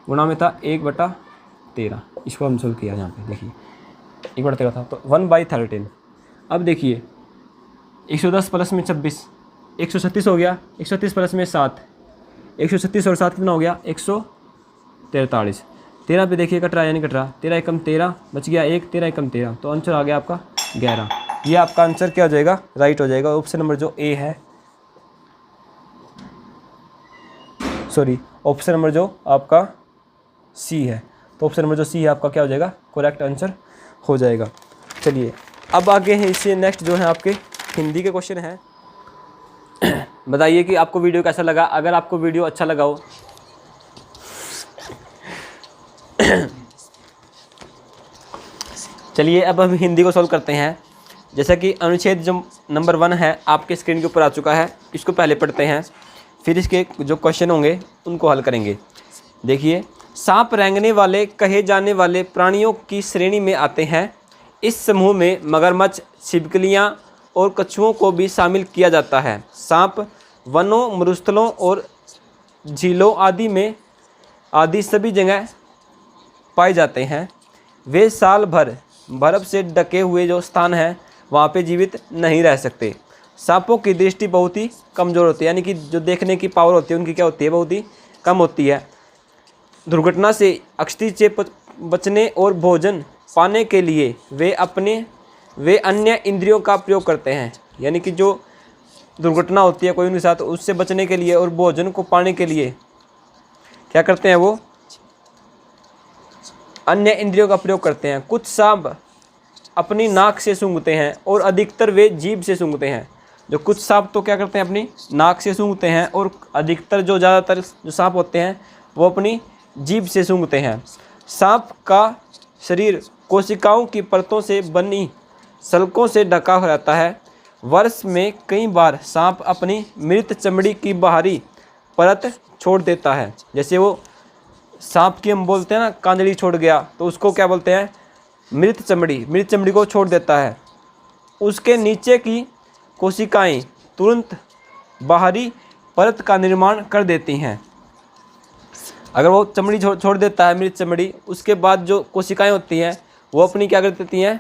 गुणा में था 1/13, इसको हम सोल्व किया यहाँ पे देखिए 1/13 था, तो 1/13। अब देखिए 110 प्लस में 26 136 हो गया, 136 प्लस में 7 136 और 7 कितना हो गया 143। 13 पे देखिए कट रहा है या नहीं कट रहा, 13 एकम 13 बच गया 1, 13 एकम 13, तो आंसर आ गया आपका 11। ये आपका आंसर क्या हो जाएगा, राइट हो जाएगा। ऑप्शन नंबर जो ए है, सॉरी ऑप्शन नंबर जो आपका सी है, तो ऑप्शन नंबर जो सी है आपका क्या हो जाएगा, करेक्ट आंसर हो जाएगा। चलिए अब आगे हैं इससे नेक्स्ट जो है आपके हिंदी के क्वेश्चन हैं। बताइए कि आपको वीडियो कैसा लगा। अगर आपको वीडियो अच्छा लगा हो चलिए अब हम हिंदी को सॉल्व करते हैं। जैसा कि अनुच्छेद जो नंबर 1 है आपके स्क्रीन के ऊपर आ चुका है, इसको पहले पढ़ते हैं, फिर इसके जो क्वेश्चन होंगे उनको हल करेंगे। देखिए, सांप रेंगने वाले कहे जाने वाले प्राणियों की श्रेणी में आते हैं। इस समूह में मगरमच्छ, छिपकलियाँ और कछुओं को भी शामिल किया जाता है। सांप वनों, मरुस्थलों और झीलों आदि सभी जगह पाए जाते हैं। वे साल भर बर्फ से ढके हुए जो स्थान हैं वहाँ पे जीवित नहीं रह सकते। सांपों की दृष्टि बहुत ही कमज़ोर होती है, यानी कि जो देखने की पावर होती है उनकी क्या होती है, बहुत ही कम होती है। दुर्घटना से अक्षति से बचने और भोजन पाने के लिए वे अन्य इंद्रियों का प्रयोग करते हैं, यानी कि जो दुर्घटना होती है कोई उनके साथ, उससे बचने के लिए और भोजन को पाने के लिए क्या करते हैं, वो अन्य इंद्रियों का प्रयोग करते हैं। कुछ सांप अपनी नाक से सूंघते हैं और अधिकतर वे जीभ से सूंघते हैं। जो कुछ सांप तो क्या करते हैं, अपनी नाक से सूंघते हैं, और अधिकतर जो ज़्यादातर जो सांप होते हैं वो अपनी जीभ से सूंघते हैं। सांप का शरीर कोशिकाओं की परतों से बनी सल्कों से ढका हो रहता है। वर्ष में कई बार सांप अपनी मृत चमड़ी की बाहरी परत छोड़ देता है। जैसे वो सांप की हम बोलते हैं ना, कांदड़ी छोड़ गया, तो उसको क्या बोलते हैं, मृत चमड़ी को छोड़ देता है। उसके नीचे की कोशिकाएं तुरंत बाहरी परत का निर्माण कर देती हैं। अगर वो चमड़ी छोड़ देता है, मृत चमड़ी, उसके बाद जो कोशिकाएं होती हैं वो अपनी क्या कर देती हैं,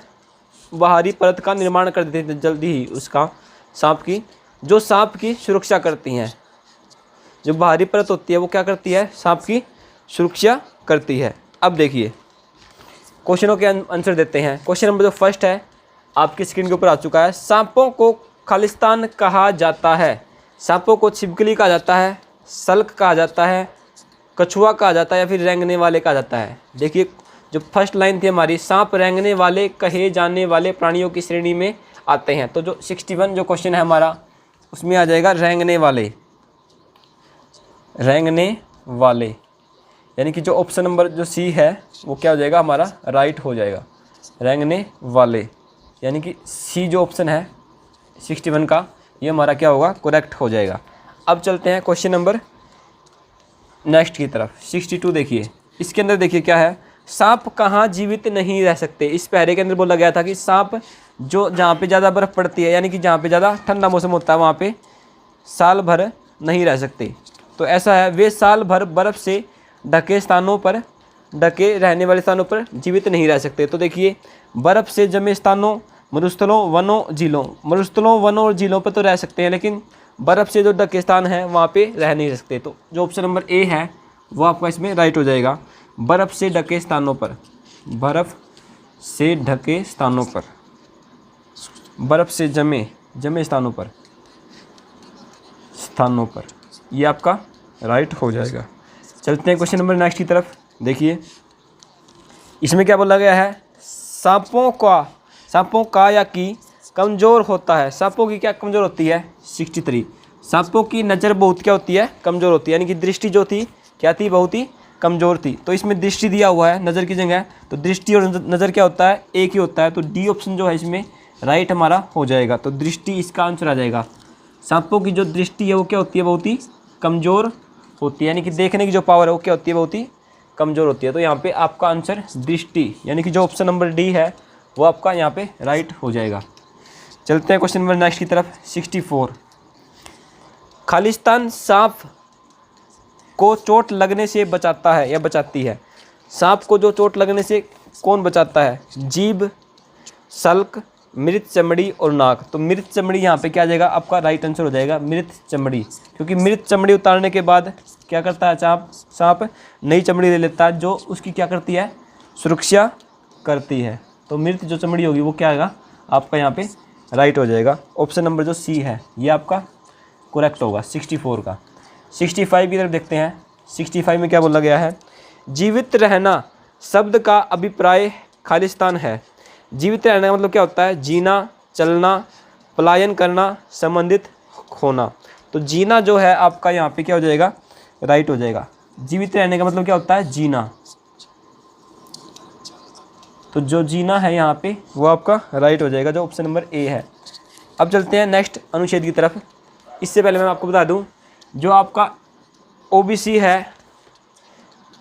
बाहरी परत का निर्माण कर देती हैं जल्दी ही उसका, सांप की, जो सांप की सुरक्षा करती हैं। जो बाहरी परत होती है वो क्या करती है, सांप की सुरक्षा करती है। अब देखिए क्वेश्चनों के आंसर देते हैं। क्वेश्चन नंबर जो फर्स्ट है आपकी स्क्रीन के ऊपर आ चुका है। सांपों को खालिस्तान कहा जाता है। सांपों को छिपकली कहा जाता है, सल्क कहा जाता है, कछुआ कहा जाता है, या फिर रेंगने वाले कहा जाता है। देखिए जो फर्स्ट लाइन थी हमारी, सांप रेंगने वाले कहे जाने वाले प्राणियों की श्रेणी में आते हैं, तो जो 61 जो क्वेश्चन है हमारा उसमें आ जाएगा रेंगने वाले, यानी कि जो ऑप्शन नंबर जो सी है वो क्या हो जाएगा हमारा, राइट हो जाएगा। रेंगने वाले यानी कि सी जो ऑप्शन है 61 का, ये हमारा क्या होगा, करेक्ट हो जाएगा। अब चलते हैं क्वेश्चन नंबर नेक्स्ट की तरफ। 62 देखिए, इसके अंदर देखिए क्या है, सांप कहाँ जीवित नहीं रह सकते। इस पहरे के अंदर बोला गया था कि सांप जो जहाँ पे ज़्यादा बर्फ़ पड़ती है, यानी कि जहाँ पे ज़्यादा ठंडा मौसम होता है, वहाँ पे साल भर नहीं रह सकते। तो ऐसा है, वे साल भर बर्फ़ से ढके रहने वाले स्थानों पर जीवित नहीं रह सकते। तो देखिए, बर्फ़ से जमे स्थानों, मरुस्थलों, वनों और झीलों पर तो रह सकते हैं, लेकिन बर्फ़ से जो ढके स्थान हैं वहाँ पे रह नहीं सकते। तो जो ऑप्शन नंबर ए है वो आपका इसमें राइट हो जाएगा। बर्फ़ से ढके स्थानों पर, बर्फ़ से ढके स्थानों पर, बर्फ़ से जमे स्थानों पर, ये आपका राइट हो जाएगा। चलते हैं क्वेश्चन नंबर नेक्स्ट की तरफ। देखिए इसमें क्या बोला गया है, सांपों का या की कमज़ोर होता है। सांपों की क्या कमज़ोर होती है, 63। सांपों की नज़र बहुत क्या होती है, कमज़ोर होती है, यानी कि दृष्टि जो थी क्या थी, बहुत ही कमज़ोर थी। तो इसमें दृष्टि दिया हुआ है नज़र की जगह, तो दृष्टि और नज़र क्या होता है, एक ही होता है। तो डी ऑप्शन जो है इसमें राइट हमारा हो जाएगा। तो दृष्टि इसका आंसर आ जाएगा। सांपों की जो दृष्टि है वो क्या होती है, बहुत ही कमज़ोर होती है, यानी कि देखने की जो पावर है वो क्या होती है, बहुत ही कमज़ोर होती है। तो यहाँ पे आपका आंसर दृष्टि, यानी कि जो ऑप्शन नंबर डी है वो आपका यहाँ पे राइट हो जाएगा। चलते हैं क्वेश्चन नंबर नेक्स्ट की तरफ। 64, खालिस्तान सांप को चोट लगने से बचाता है या बचाती है। सांप को जो चोट लगने से कौन बचाता है, जीभ, सल्क, मृत चमड़ी और नाक। तो मृत चमड़ी यहाँ पे क्या आ जाएगा, आपका राइट आंसर हो जाएगा मृत चमड़ी, क्योंकि मृत चमड़ी उतारने के बाद क्या करता है सांप नई चमड़ी ले लेता है, जो उसकी क्या करती है, सुरक्षा करती है। तो मृत जो चमड़ी होगी वो क्या आएगा आपका यहाँ पे राइट हो जाएगा। ऑप्शन नंबर जो सी है ये आपका करेक्ट होगा 64 का। 65 की तरफ देखते हैं। 65 में क्या बोला गया है, जीवित रहना शब्द का अभिप्राय खालिस्तान है। जीवित रहना का मतलब क्या होता है, जीना, चलना, पलायन करना, संबंधित होना। तो जीना जो है आपका यहाँ पे क्या हो जाएगा, राइट हो जाएगा। जीवित रहने का मतलब क्या होता है, जीना। तो जो जीना है यहाँ पे वो आपका राइट हो जाएगा, जो ऑप्शन नंबर ए है। अब चलते हैं नेक्स्ट अनुच्छेद की तरफ। इससे पहले मैं आपको बता दूं, जो आपका ओबीसी है,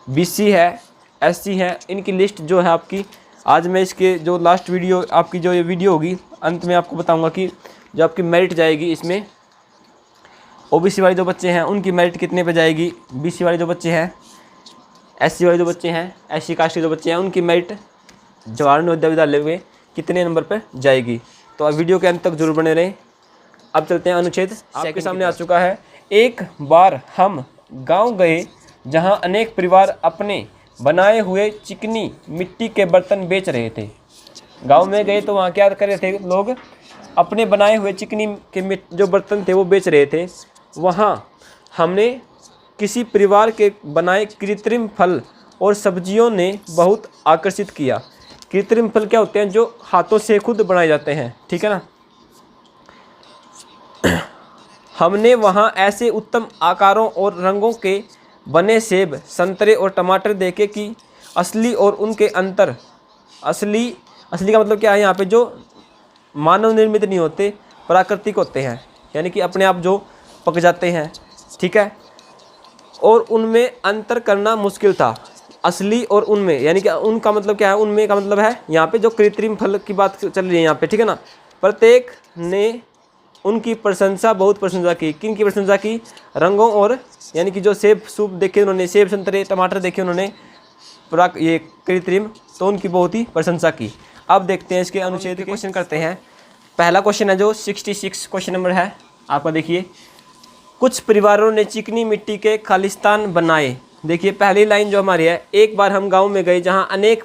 बीसी है, एससी है, इनकी लिस्ट जो है आपकी, आज मैं इसके जो लास्ट वीडियो आपकी जो ये वीडियो होगी अंत में आपको बताऊंगा कि जो आपकी मेरिट जाएगी इसमें ओबीसी वाले जो बच्चे हैं उनकी मेरिट कितने पे जाएगी, बीसी वाले जो बच्चे हैं, एससी वाले जो बच्चे हैं, एससी कास्ट के जो बच्चे हैं उनकी मेरिट जवाहर नवोदय विद्यालय में कितने नंबर पर जाएगी। तो अब वीडियो के अंत तक जरूर बने रहें। अब चलते हैं अनुच्छेद आपके सामने आ चुका है। एक बार हम गांव गए जहां अनेक परिवार अपने बनाए हुए चिकनी मिट्टी के बर्तन बेच रहे थे। गांव में गए तो वहां क्या कर रहे थे लोग, अपने बनाए हुए चिकनी के जो बर्तन थे वो बेच रहे थे। वहां हमने किसी परिवार के बनाए कृत्रिम फल और सब्जियों ने बहुत आकर्षित किया। कृत्रिम फल क्या होते हैं, जो हाथों से खुद बनाए जाते हैं, ठीक है ना। हमने वहाँ ऐसे उत्तम आकारों और रंगों के बने सेब, संतरे और टमाटर देखे कि असली और उनके अंतर, असली का मतलब क्या है यहाँ पे, जो मानव निर्मित नहीं होते, प्राकृतिक होते हैं, यानी कि अपने आप जो पक जाते हैं, ठीक है। और उनमें अंतर करना मुश्किल था। असली और उनमें, यानी कि उनका मतलब क्या है, उनमें का मतलब है यहाँ पे जो कृत्रिम फल की बात चल रही है यहाँ पे, ठीक है ना। प्रत्येक ने उनकी प्रशंसा, बहुत प्रशंसा की। किन की प्रशंसा की, रंगों और, यानी कि जो सेब सूप देखे उन्होंने, सेब संतरे टमाटर देखे उन्होंने ये कृत्रिम, तो उनकी बहुत ही प्रशंसा की। अब देखते हैं इसके अनुच्छेद के क्वेश्चन करते हैं। पहला क्वेश्चन है जो 66 क्वेश्चन नंबर है आपका, देखिए। कुछ परिवारों ने चिकनी मिट्टी के खालिस्तान बनाए। देखिए पहली लाइन जो हमारी है, एक बार हम गाँव में गए जहाँ अनेक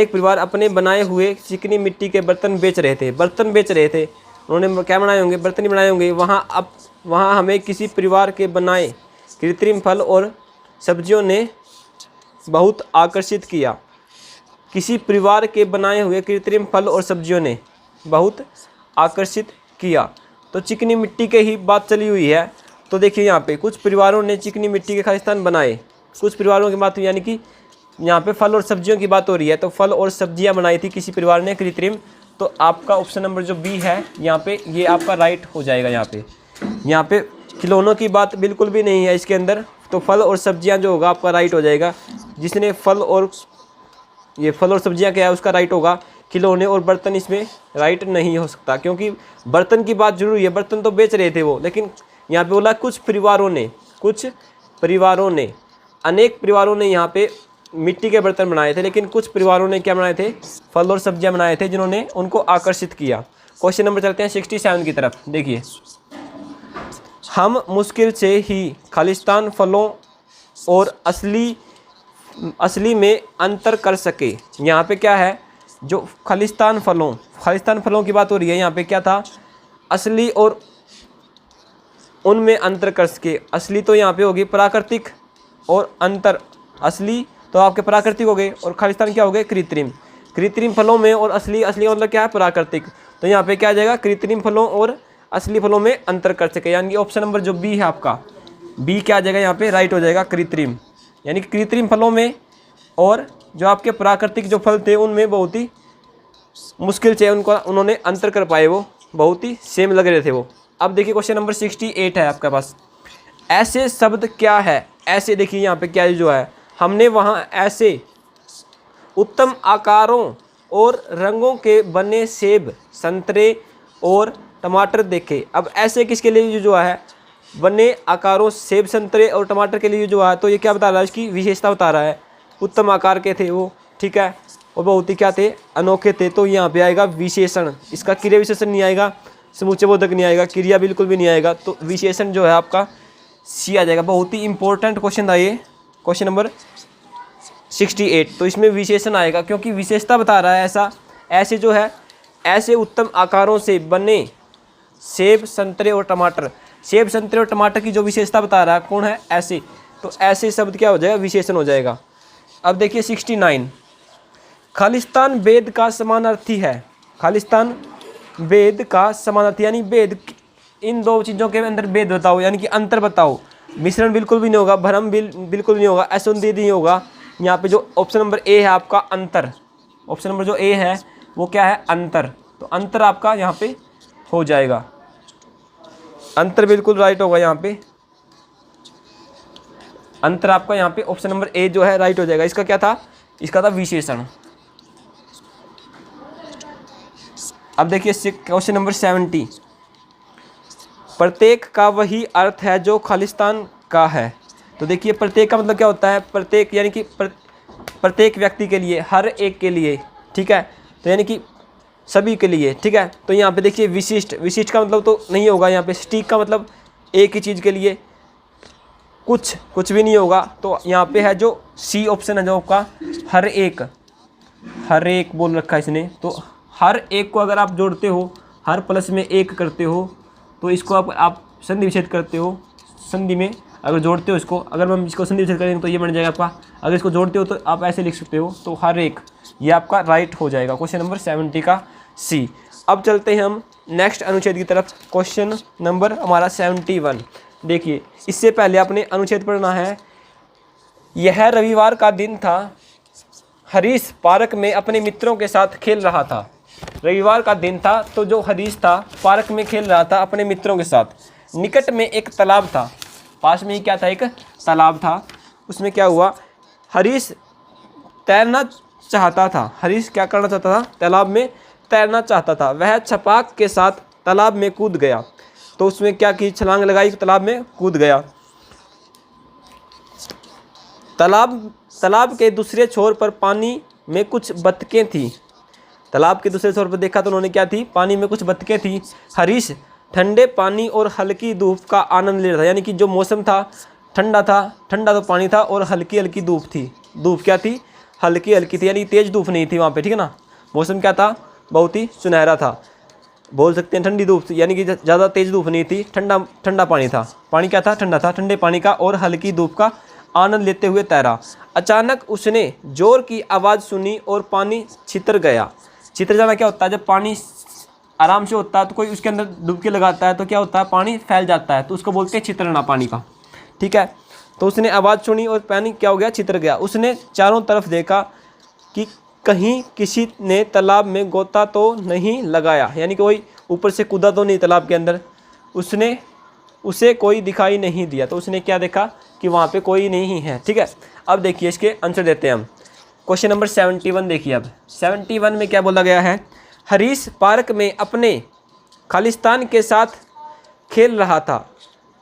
परिवार अपने बनाए हुए चिकनी मिट्टी के बर्तन बेच रहे थे। बर्तन बेच रहे थे, उन्होंने क्या बनाए होंगे, बर्तन ही बनाए होंगे। वहाँ हमें किसी परिवार के बनाए कृत्रिम फल और सब्जियों ने बहुत आकर्षित किया। किसी परिवार के बनाए हुए कृत्रिम फल और सब्जियों ने बहुत आकर्षित किया। तो चिकनी मिट्टी के ही बात चली हुई है। तो देखिए यहाँ पे कुछ परिवारों ने चिकनी मिट्टी के खालिस्तान बनाए, कुछ परिवारों की बात हुई, यानी कि यहाँ पे फल और सब्जियों की बात हो रही है। तो फल और सब्जियाँ बनाई थी किसी परिवार ने कृत्रिम। तो आपका ऑप्शन नंबर जो बी है यहाँ पे, ये आपका राइट हो जाएगा। यहाँ पे खिलौनों की बात बिल्कुल भी नहीं है इसके अंदर। तो फल और सब्जियाँ जो होगा आपका राइट हो जाएगा। जिसने फल और सब्जियाँ क्या है उसका राइट होगा। खिलौने और बर्तन इसमें राइट नहीं हो सकता, क्योंकि बर्तन की बात जरूरी है, बर्तन तो बेच रहे थे वो। लेकिन यहाँ पे बोला कुछ परिवारों ने, अनेक परिवारों ने यहाँ पे मिट्टी के बर्तन बनाए थे, लेकिन कुछ परिवारों ने क्या बनाए थे, फल और सब्जियां बनाए थे जिन्होंने उनको आकर्षित किया। क्वेश्चन नंबर चलते हैं 67 की तरफ। देखिए, हम मुश्किल से ही खालिस्तान फलों और असली में अंतर कर सके। यहाँ पे क्या है, जो खालिस्तान फलों की बात हो रही है। यहाँ पे क्या था, असली और उनमें अंतर कर सके। असली तो यहाँ पे होगी प्राकृतिक, और अंतर, असली तो आपके प्राकृतिक हो गए और खालिस्तान क्या हो गए, कृत्रिम फलों में और असली का मतलब क्या है, प्राकृतिक। तो यहाँ पे क्या आ जाएगा, कृत्रिम फलों और असली फलों में अंतर कर सके। यानी कि ऑप्शन नंबर जो बी है आपका, बी क्या आ जाएगा यहाँ पे, राइट हो जाएगा। कृत्रिम, यानी कि कृत्रिम फलों में और जो आपके प्राकृतिक जो फल थे उनमें बहुत ही मुश्किल से उन्होंने अंतर कर पाए, वो बहुत ही सेम लग रहे थे वो। अब देखिए क्वेश्चन नंबर 68 है आपके पास। ऐसे शब्द क्या है, ऐसे देखिए यहाँ पे क्या जो है, हमने वहाँ ऐसे उत्तम आकारों और रंगों के बने सेब, संतरे और टमाटर देखे। अब ऐसे किसके लिए जो है, बने आकारों, सेब, संतरे और टमाटर के लिए जो है, तो ये क्या बता रहा है, इसकी विशेषता बता रहा है। उत्तम आकार के थे वो, ठीक है, और बहुत ही क्या थे, अनोखे थे। तो यहाँ पे आएगा विशेषण, इसका क्रिया विशेषण नहीं आएगा, समुच्चय बोधक नहीं आएगा, क्रिया बिल्कुल भी नहीं आएगा। तो विशेषण जो है आपका सी आ जाएगा। बहुत ही इंपॉर्टेंट क्वेश्चन था ये, क्वेश्चन नंबर 68। तो इसमें विशेषण आएगा क्योंकि विशेषता बता रहा है ऐसे जो है ऐसे उत्तम आकारों से बने सेब, संतरे और टमाटर। सेब, संतरे और टमाटर की जो विशेषता बता रहा है कौन है, ऐसे। तो ऐसे शब्द क्या हो जाएगा, विशेषण हो जाएगा। अब देखिए 69, खालिस्तान वेद का समानार्थी है। खालिस्तान वेद का समानार्थी यानी वेद, इन दो चीज़ों के अंदर वेद बताओ यानी कि अंतर बताओ। मिश्रण बिल्कुल भी नहीं होगा, भ्रम बिल्कुल नहीं होगा, असंधि नहीं होगा। यहाँ पे जो ऑप्शन नंबर ए है आपका अंतर, ऑप्शन नंबर जो ए है वो क्या है, अंतर। तो अंतर आपका यहाँ पे हो जाएगा, अंतर बिल्कुल राइट होगा यहाँ पे। अंतर आपका यहाँ पे ऑप्शन नंबर ए जो है राइट हो जाएगा। इसका क्या था, इसका था विशेषण। अब देखिए क्वेश्चन नंबर 70, प्रत्येक का वही अर्थ है जो खालिस्तान का है। तो देखिए प्रत्येक का मतलब क्या होता है, प्रत्येक यानी कि प्रत्येक व्यक्ति के लिए, हर एक के लिए, ठीक है। तो यानी कि सभी के लिए, ठीक है। तो यहाँ पे देखिए विशिष्ट, विशिष्ट का मतलब तो नहीं होगा यहाँ पे। सटीक का मतलब एक ही चीज़ के लिए, कुछ भी नहीं होगा। तो यहाँ पे है जो सी ऑप्शन है जो आपका हर एक, हर एक बोल रखा है इसने। तो हर एक को अगर आप जोड़ते हो, हर प्लस में एक करते हो, तो इसको आप संधि विच्छेद करते हो, संधि में अगर जोड़ते हो इसको, अगर हम इसको संधि विच्छेद करेंगे तो ये बन जाएगा आपका। अगर इसको जोड़ते हो तो आप ऐसे लिख सकते हो, तो हर एक, ये आपका राइट हो जाएगा क्वेश्चन नंबर 70 का सी। अब चलते हैं हम नेक्स्ट अनुच्छेद की तरफ, क्वेश्चन नंबर हमारा 71। देखिए इससे पहले आपने अनुच्छेद पढ़ना है। यह रविवार का दिन था, हरीश पार्क में अपने मित्रों के साथ खेल रहा था। रविवार का दिन था तो जो हरीश था पार्क में खेल रहा था अपने मित्रों के साथ। निकट में एक तालाब था, पास में ही क्या था, एक तालाब था। उसमें क्या हुआ, हरीश तैरना चाहता था। हरीश क्या करना चाहता था, तालाब में तैरना चाहता था। वह छपाक के साथ तालाब में कूद गया। तो उसमें क्या की, छलांग लगाई, तालाब में कूद गया। तालाब के दूसरे छोर पर पानी में कुछ बतखें थी। तालाब के दूसरे छोर पर देखा तो उन्होंने क्या थी, पानी में कुछ बतखें थी। हरीश ठंडे पानी और हल्की धूप का आनंद ले रहा था। यानी कि जो मौसम था ठंडा था, ठंडा तो पानी था और हल्की हल्की धूप थी। धूप क्या थी, हल्की हल्की थी, यानी तेज़ धूप नहीं थी वहाँ पे, ठीक है ना। मौसम क्या था, बहुत ही सुनहरा था, बोल सकते हैं ठंडी धूप थी, यानी कि ज़्यादा तेज़ धूप नहीं थी, ठंडा पानी था। पानी क्या था, ठंडा था, ठंडे पानी का और हल्की धूप का आनंद लेते हुए तैरा। अचानक उसने जोर की आवाज़ सुनी और पानी छितर गया। छितर जाना क्या होता है, जब पानी आराम से होता है तो कोई उसके अंदर डुबकी लगाता है तो क्या होता है, पानी फैल जाता है, तो उसको बोलते हैं छितरना पानी का, ठीक है। तो उसने आवाज़ सुनी और पानी क्या हो गया, छितर गया। उसने चारों तरफ देखा कि कहीं किसी ने तालाब में गोता तो नहीं लगाया, यानी कि कोई ऊपर से कूदा तो नहीं तालाब के अंदर। उसे कोई दिखाई नहीं दिया। तो उसने क्या देखा कि वहाँ पे कोई नहीं है, ठीक है। अब देखिए इसके आंसर देते हैं हम। क्वेश्चन नंबर 71 देखिए। अब 71 में क्या बोला गया है, हरीश पार्क में अपने खालिस्तान के साथ खेल रहा था।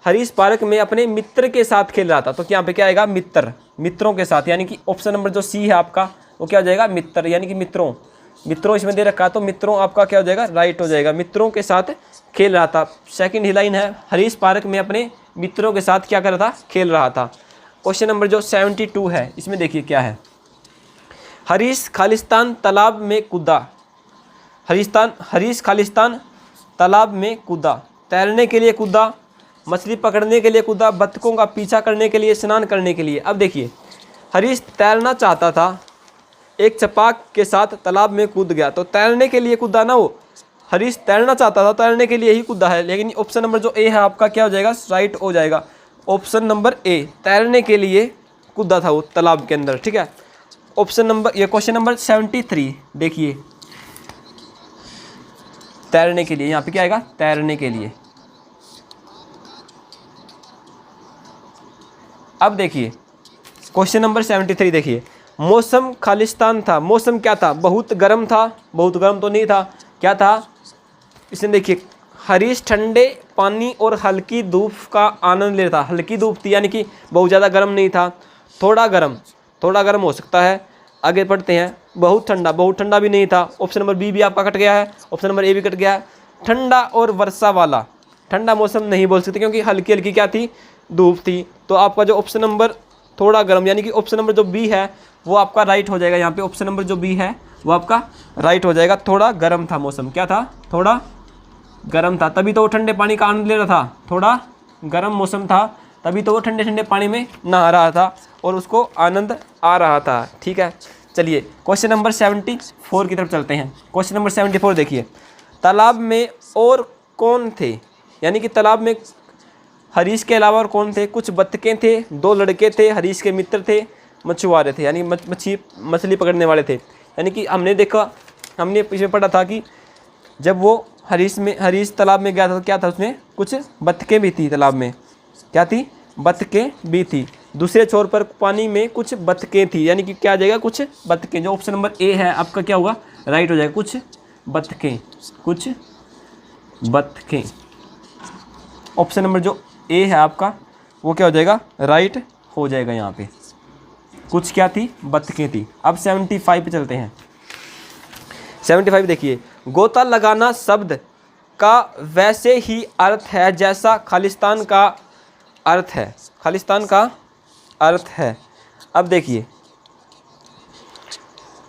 हरीश पार्क में अपने मित्र के साथ खेल रहा था। तो यहाँ पे क्या आएगा, मित्र, मित्रों के साथ, यानी कि ऑप्शन नंबर जो सी है आपका वो क्या हो जाएगा, मित्र, यानी कि मित्रों इसमें दे रखा है तो मित्रों आपका क्या हो जाएगा, राइट हो जाएगा। मित्रों के साथ खेल रहा था। सेकंड ही लाइन है, हरीश पार्क में अपने मित्रों के साथ क्या कर रहा था, खेल रहा था। क्वेश्चन नंबर जो 72 है इसमें देखिए क्या है, हरीश खालिस्तान तालाब में कूदा। हरीश खालिस्तान तालाब में कूदा, तैरने के लिए कूदा, मछली पकड़ने के लिए कूदा, बत्तखों का पीछा करने के लिए, स्नान करने के लिए। अब देखिए हरीश तैरना चाहता था, एक छपाक के साथ तालाब में कूद गया। तो तैरने के लिए कूदा ना, वो हरीश तैरना चाहता था, तैरने के लिए ही कूदा है। लेकिन ऑप्शन नंबर जो ए है आपका क्या हो जाएगा, राइट हो जाएगा। ऑप्शन नंबर ए, तैरने के लिए कूदा था वो तालाब के अंदर, ठीक है। ऑप्शन नंबर, ये क्वेश्चन नंबर 73 देखिए, तैरने के लिए, यहाँ पे क्या आएगा, तैरने के लिए। अब देखिए क्वेश्चन नंबर 73 देखिए, मौसम खालिस्तान था। मौसम क्या था, बहुत गर्म था, बहुत गर्म तो नहीं था, क्या था, इसमें देखिए हरीश ठंडे पानी और हल्की धूप का आनंद ले रहा था। हल्की धूप थी यानी कि बहुत ज़्यादा गर्म नहीं था, थोड़ा गर्म हो सकता है। आगे पढ़ते हैं। बहुत ठंडा भी नहीं था। ऑप्शन नंबर बी भी आपका कट गया है, ऑप्शन नंबर ए भी कट गया है। ठंडा और वर्षा वाला, ठंडा मौसम नहीं बोल सकते क्योंकि हल्की हल्की क्या थी, धूप थी। तो आपका जो ऑप्शन नंबर थोड़ा गर्म, यानी कि ऑप्शन नंबर जो बी है वो आपका राइट हो जाएगा। यहाँ पे ऑप्शन नंबर जो बी है वो आपका राइट हो जाएगा। थोड़ा गर्म था मौसम, क्या था, थोड़ा गर्म था, तभी तो वो ठंडे पानी का आनंद ले रहा था। थोड़ा गर्म मौसम था तभी तो वो ठंडे ठंडे पानी में नहा रहा था और उसको आनंद आ रहा था। ठीक है, चलिए क्वेश्चन नंबर 74 की तरफ चलते हैं। क्वेश्चन नंबर 74 देखिए, तालाब में और कौन थे, यानी कि तालाब में हरीश के अलावा और कौन थे। कुछ बत्तखें थे, 2 लड़के थे, हरीश के मित्र थे, मछुआरे थे, यानी मछली पकड़ने वाले थे। यानी कि हमने पीछे पढ़ा था कि जब वो हरीश तालाब में गया था तो क्या था, उसमें कुछ बत्तखें भी थी तालाब में। क्या थी, बत्तखें भी थी। दूसरे छोर पर पानी में कुछ बत्तखें थी, यानी कि क्या आ जाएगा, कुछ बत्तखें। जो ऑप्शन नंबर ए है आपका क्या होगा, राइट हो जाएगा। कुछ बत्तखें, ऑप्शन नंबर जो ए है आपका वो क्या हो जाएगा, राइट हो जाएगा। यहाँ पे कुछ क्या थी, बत्तखें थी। अब 75 पे चलते हैं। 75 देखिए, गोता लगाना शब्द का वैसे ही अर्थ है जैसा खालिस्तान का अर्थ है। खालिस्तान का अर्थ है। अब देखिए,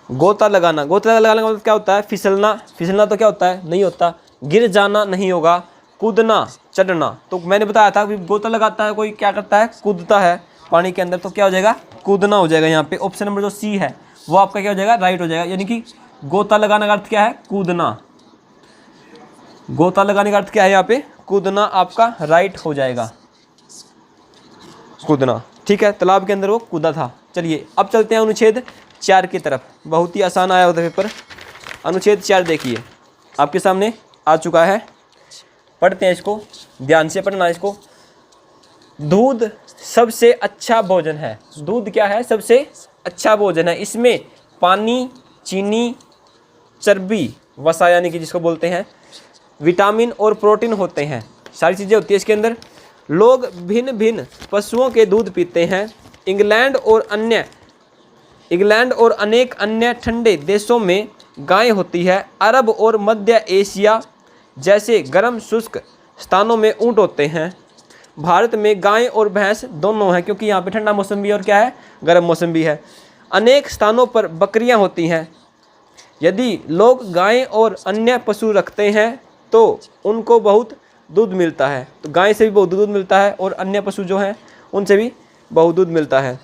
गोता लगाना का मतलब क्या होता है, फिसलना तो क्या होता है, नहीं होता। गिर जाना नहीं होगा, कूदना, चढ़ना। तो मैंने बताया था कि गोता लगाता है कोई, क्या करता है, कूदता है पानी के अंदर, तो क्या हो जाएगा, कूदना हो जाएगा। यहाँ पे ऑप्शन नंबर जो सी है वो आपका क्या हो जाएगा, राइट हो जाएगा। यानी कि गोता लगाने का अर्थ क्या है, कूदना। गोता लगाने का अर्थ क्या है, यहाँ पे कूदना आपका राइट हो जाएगा, कूदना। ठीक है, तालाब के अंदर वो कूदा था। चलिए अब चलते हैं अनुच्छेद 4 की तरफ। बहुत ही आसान आया होता है पेपर। अनुच्छेद 4 देखिए आपके सामने आ चुका है, पढ़ते हैं इसको, ध्यान से पढ़ना इसको। दूध सबसे अच्छा भोजन है। दूध क्या है, सबसे अच्छा भोजन है। इसमें पानी, चीनी, चर्बी, वसा यानी कि जिसको बोलते हैं, विटामिन और प्रोटीन होते हैं, सारी चीज़ें होती है इसके अंदर। लोग भिन्न भिन्न पशुओं के दूध पीते हैं। इंग्लैंड और अनेक अन्य ठंडे देशों में गाय होती है। अरब और मध्य एशिया जैसे गर्म शुष्क स्थानों में ऊँट होते हैं। भारत में गाय और भैंस दोनों हैं, क्योंकि यहाँ पे ठंडा मौसम भी और क्या है, गर्म मौसम भी है। अनेक स्थानों पर बकरियाँ होती हैं। यदि लोग गाय और अन्य पशु रखते हैं तो उनको बहुत दूध मिलता है। तो गाय से भी बहुत दूध मिलता है और अन्य पशु जो हैं उनसे भी बहुत दूध मिलता है।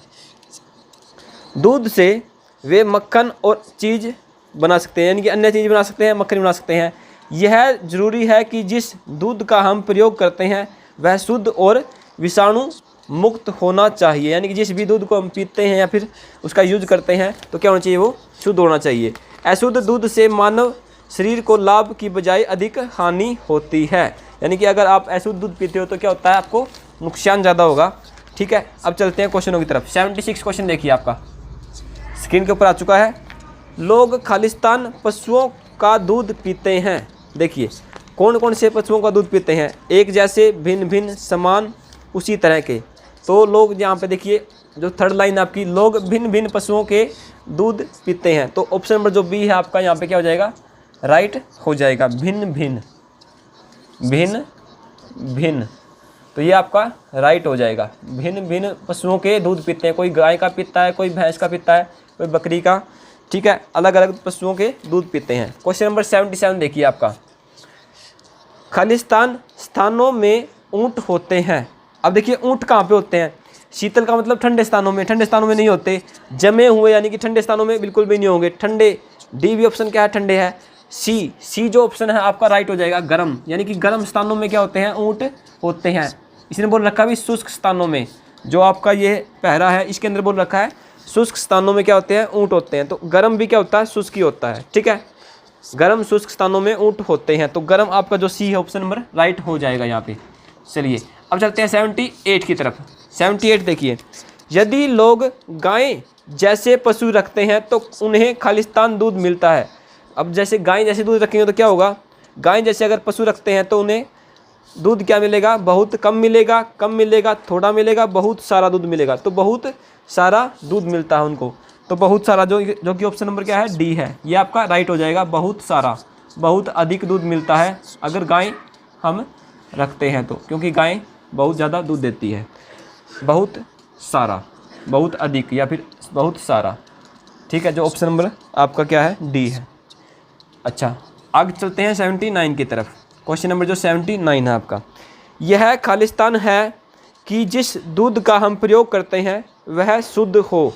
दूध से वे मक्खन और चीज़ बना सकते हैं, यानी कि अन्य चीज़ बना सकते हैं, मक्खन बना सकते हैं। यह जरूरी है कि जिस दूध का हम प्रयोग करते हैं वह शुद्ध और विषाणु मुक्त होना चाहिए। यानी कि जिस भी दूध को हम पीते हैं या फिर उसका यूज करते हैं तो क्या होना चाहिए, वो शुद्ध होना चाहिए। अशुद्ध दूध से मानव शरीर को लाभ की बजाय अधिक हानि होती है। यानी कि अगर आप अशुद्ध दूध पीते हो तो क्या होता है, आपको नुकसान ज़्यादा होगा। ठीक है, अब चलते हैं क्वेश्चनों की तरफ। 76 क्वेश्चन देखिए आपका स्क्रीन के ऊपर आ चुका है। लोग खालिस्तान पशुओं का दूध पीते हैं। देखिए कौन कौन से पशुओं का दूध पीते हैं, एक जैसे, भिन्न भिन्न, समान, उसी तरह के। तो लोग यहाँ पे देखिए जो थर्ड लाइन आपकी, लोग भिन्न भिन्न पशुओं के दूध पीते हैं। तो ऑप्शन नंबर जो बी है आपका यहाँ पे क्या हो जाएगा, राइट हो जाएगा। भिन्न भिन्न, तो ये आपका राइट हो जाएगा। भिन्न भिन्न पशुओं के दूध पीते हैं, कोई गाय का पीता है, कोई भैंस का पीता है, कोई बकरी का। ठीक है, अलग अलग पशुओं के दूध पीते हैं। क्वेश्चन नंबर 77 देखिए आपका, खालिस्तान स्थानों में ऊँट होते हैं। अब देखिए ऊँट कहाँ पे होते हैं, शीतल का मतलब ठंडे स्थानों में, ठंडे स्थानों में नहीं होते। जमे हुए यानी कि ठंडे स्थानों में बिल्कुल भी नहीं होंगे। ठंडे, डी भी ऑप्शन क्या है, ठंडे है। सी जो ऑप्शन है आपका राइट हो जाएगा, गर्म, यानी कि गर्म स्थानों में क्या होते हैं, ऊँट होते हैं। इसने बोल रखा भी शुष्क स्थानों में, जो आपका ये पहरा है इसके अंदर बोल रखा है शुष्क स्थानों में क्या होते हैं, ऊँट होते हैं। तो गर्म भी क्या होता है, शुष्क ही होता है। ठीक है, गर्म शुष्क स्थानों में ऊँट होते हैं। तो गर्म आपका जो सी है ऑप्शन नंबर राइट हो जाएगा यहाँ पे। चलिए अब चलते हैं 78 की तरफ। 78 देखिए, यदि लोग गाय जैसे पशु रखते हैं तो उन्हें खालिस्तान दूध मिलता है। अब जैसे गाय जैसे दूध रखेंगे तो क्या होगा, गाय जैसे अगर पशु रखते हैं तो उन्हें दूध क्या मिलेगा, बहुत कम मिलेगा, थोड़ा मिलेगा, बहुत सारा दूध मिलेगा। तो बहुत सारा दूध मिलता है उनको। तो बहुत सारा जो कि ऑप्शन नंबर क्या है, डी है, ये आपका राइट हो जाएगा। बहुत सारा, बहुत अधिक दूध मिलता है अगर गाय हम रखते हैं तो, क्योंकि गाय बहुत ज़्यादा दूध देती है। बहुत सारा, बहुत अधिक या फिर बहुत सारा, ठीक है। जो ऑप्शन नंबर आपका क्या है, डी है। अच्छा, आगे चलते हैं 79 की तरफ। क्वेश्चन नंबर जो 79 है आपका, यह खालिस्तान है कि जिस दूध का हम प्रयोग करते हैं वह शुद्ध हो।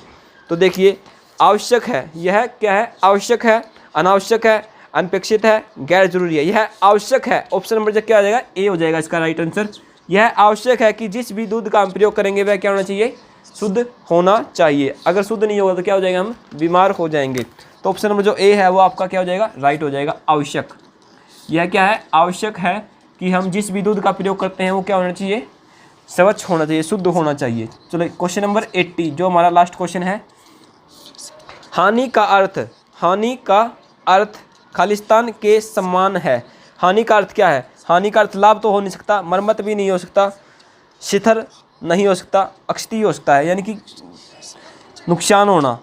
तो देखिए, आवश्यक है, यह क्या है, आवश्यक है, अनावश्यक है, अनपेक्षित है, गैर जरूरी है। यह आवश्यक है, ऑप्शन नंबर जो क्या हो जाएगा, ए हो जाएगा इसका राइट आंसर। यह आवश्यक है कि जिस भी दूध का हम प्रयोग करेंगे वह क्या होना चाहिए, शुद्ध होना चाहिए। अगर शुद्ध नहीं होगा तो क्या हो जाएगा, हम बीमार हो जाएंगे। तो ऑप्शन नंबर जो ए है वो आपका क्या हो जाएगा, राइट हो जाएगा, आवश्यक। यह क्या है, आवश्यक है कि हम जिस भी दूध का प्रयोग करते हैं वो क्या होना चाहिए, स्वच्छ होना चाहिए, शुद्ध होना चाहिए। चलो क्वेश्चन नंबर 80 जो हमारा लास्ट क्वेश्चन है, हानि का अर्थ, हानि का अर्थ खालिस्तान के समान है। हानि का अर्थ क्या है, हानि का अर्थ लाभ तो हो नहीं सकता, मरम्मत भी नहीं हो सकता, शिथिल नहीं हो सकता, अक्षति हो सकता है, यानी कि नुकसान होना,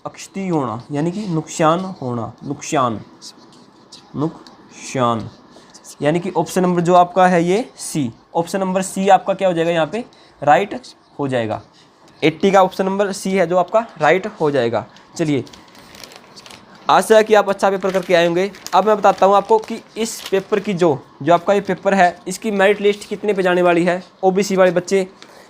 अक्षति होना यानी कि नुकसान होना, नुकसान, नुकसान, यानी कि ऑप्शन नंबर जो आपका है ये सी, ऑप्शन नंबर सी आपका क्या हो जाएगा, यहाँ पे राइट हो जाएगा। 80 का ऑप्शन नंबर सी है जो आपका राइट हो जाएगा। चलिए, आशा है कि आप अच्छा पेपर करके आए होंगे। अब मैं बताता हूँ आपको कि इस पेपर की जो आपका ये पेपर है इसकी मेरिट लिस्ट कितने पे जाने वाली है। ओबीसी वाले बच्चे,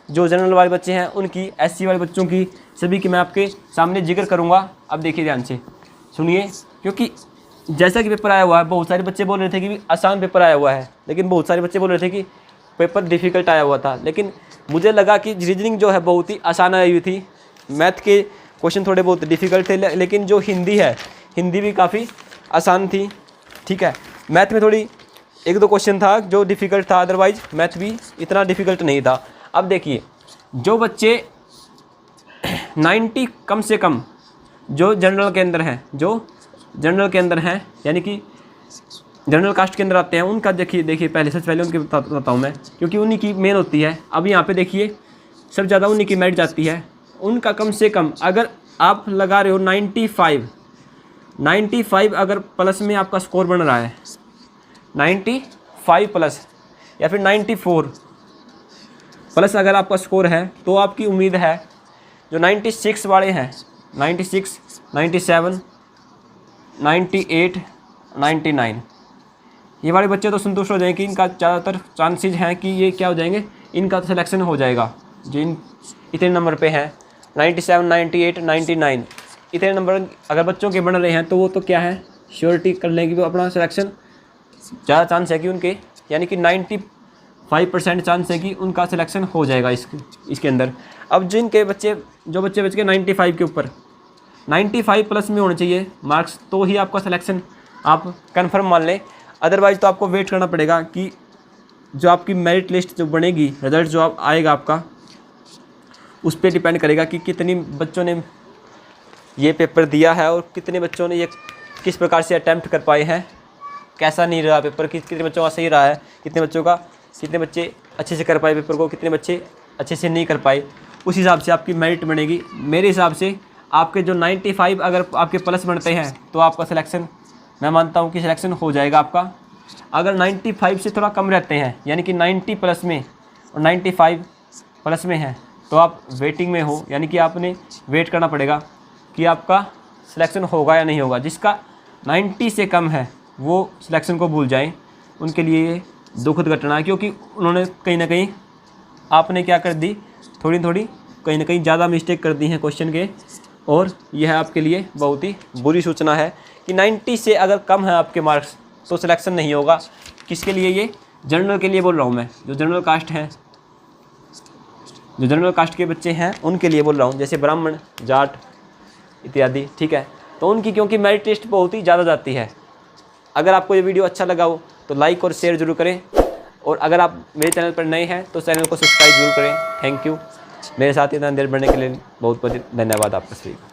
जो जनरल वाले बच्चे हैं उनकी, एससी वाले बच्चों की, सभी की मैं आपके सामने जिक्र करूँगा। अब देखिए ध्यान से सुनिए, क्योंकि जैसा कि पेपर आया हुआ है, बहुत सारे बच्चे बोल रहे थे कि आसान पेपर आया हुआ है, लेकिन बहुत सारे बच्चे बोल रहे थे कि पेपर डिफ़िकल्ट आया हुआ था। लेकिन मुझे लगा कि रीजनिंग जो है बहुत ही आसान आई हुई थी, मैथ के क्वेश्चन थोड़े बहुत डिफ़िकल्ट थे, लेकिन जो हिंदी है, हिंदी भी काफ़ी आसान थी, ठीक है। मैथ में थोड़ी एक दो क्वेश्चन था जो डिफ़िकल्ट था, अदरवाइज़ मैथ भी इतना डिफ़िकल्ट नहीं था। अब देखिए, जो बच्चे 90 कम से कम जो जनरल के अंदर हैं, जो जनरल के अंदर हैं यानी कि जनरल कास्ट के अंदर आते हैं, उनका देखिए पहले, सबसे पहले उनके बताता हूँ मैं, क्योंकि उन्हीं की मेन होती है। अब यहाँ पे देखिए सबसे ज़्यादा उन्हीं की मेरिट जाती है। उनका कम से कम अगर आप लगा रहे हो 95 अगर प्लस में आपका स्कोर बन रहा है, 95 प्लस या फिर 94 प्लस अगर आपका स्कोर है, तो आपकी उम्मीद है जो 96 वाले हैं, 96, 97, 98, 99, ये वाले बच्चे तो संतुष्ट हो जाएंगे कि इनका ज़्यादातर चांसेस हैं कि ये क्या हो जाएंगे, इनका तो सिलेक्शन हो जाएगा। जिन इतने नंबर पे हैं 97, 98, 99, इतने नंबर अगर बच्चों के बन रहे हैं तो वो तो क्या है, श्योरिटी कर लेंगे वो अपना सिलेक्शन। ज़्यादा चांस है कि उनके, यानी कि 95% चांस है कि उनका सिलेक्शन हो जाएगा इसके अंदर। अब जिनके बच्चे, जो बच्चे बच के 95 के ऊपर, 95 प्लस में होने चाहिए मार्क्स, तो ही आपका सिलेक्शन आप कंफर्म मान लें। अदरवाइज़ तो आपको वेट करना पड़ेगा कि जो आपकी मेरिट लिस्ट जो बनेगी, रिजल्ट जो आप आएगा आपका, उस पर डिपेंड करेगा कि कितनी बच्चों ने ये पेपर दिया है और कितने बच्चों ने ये किस प्रकार से अटैम्प्ट कर पाए हैं, कैसा नहीं रहा पेपर, कितने बच्चों का सही रहा है, कितने बच्चे अच्छे से कर पाए पेपर को, कितने बच्चे अच्छे से नहीं कर पाए, उस हिसाब से आपकी मेरिट बनेगी। मेरे हिसाब से आपके जो 95 अगर आपके प्लस बनते हैं तो आपका सिलेक्शन, मैं मानता हूँ कि सिलेक्शन हो जाएगा आपका। अगर 95 से थोड़ा कम रहते हैं, यानी कि 90 प्लस में और 95 प्लस में हैं, तो आप वेटिंग में हो, यानी कि आपने वेट करना पड़ेगा कि आपका सिलेक्शन होगा या नहीं होगा। जिसका 90 से कम है वो सिलेक्शन को भूल जाएं, उनके लिए ये दुखद घटना है, क्योंकि उन्होंने कहीं ना कहीं, आपने क्या कर दी, थोड़ी कहीं ना कहीं ज़्यादा मिस्टेक कर दी हैं क्वेश्चन के, और यह आपके लिए बहुत ही बुरी सूचना है कि 90 से अगर कम है आपके मार्क्स तो सिलेक्शन नहीं होगा। किसके लिए, ये जनरल के लिए बोल रहा हूँ मैं, जो जनरल कास्ट हैं, जो जनरल कास्ट के बच्चे हैं उनके लिए बोल रहा हूँ, जैसे ब्राह्मण, जाट इत्यादि, ठीक है। तो उनकी क्योंकि मेरिट लिस्ट बहुत ही ज़्यादा जाती है। अगर आपको ये वीडियो अच्छा लगा हो तो लाइक और शेयर जरूर करें, और अगर आप मेरे चैनल पर नए हैं तो चैनल को सब्सक्राइब जरूर करें। थैंक यू, मेरे साथ इतना देर बढ़ने के लिए बहुत बहुत धन्यवाद आपका सभी का।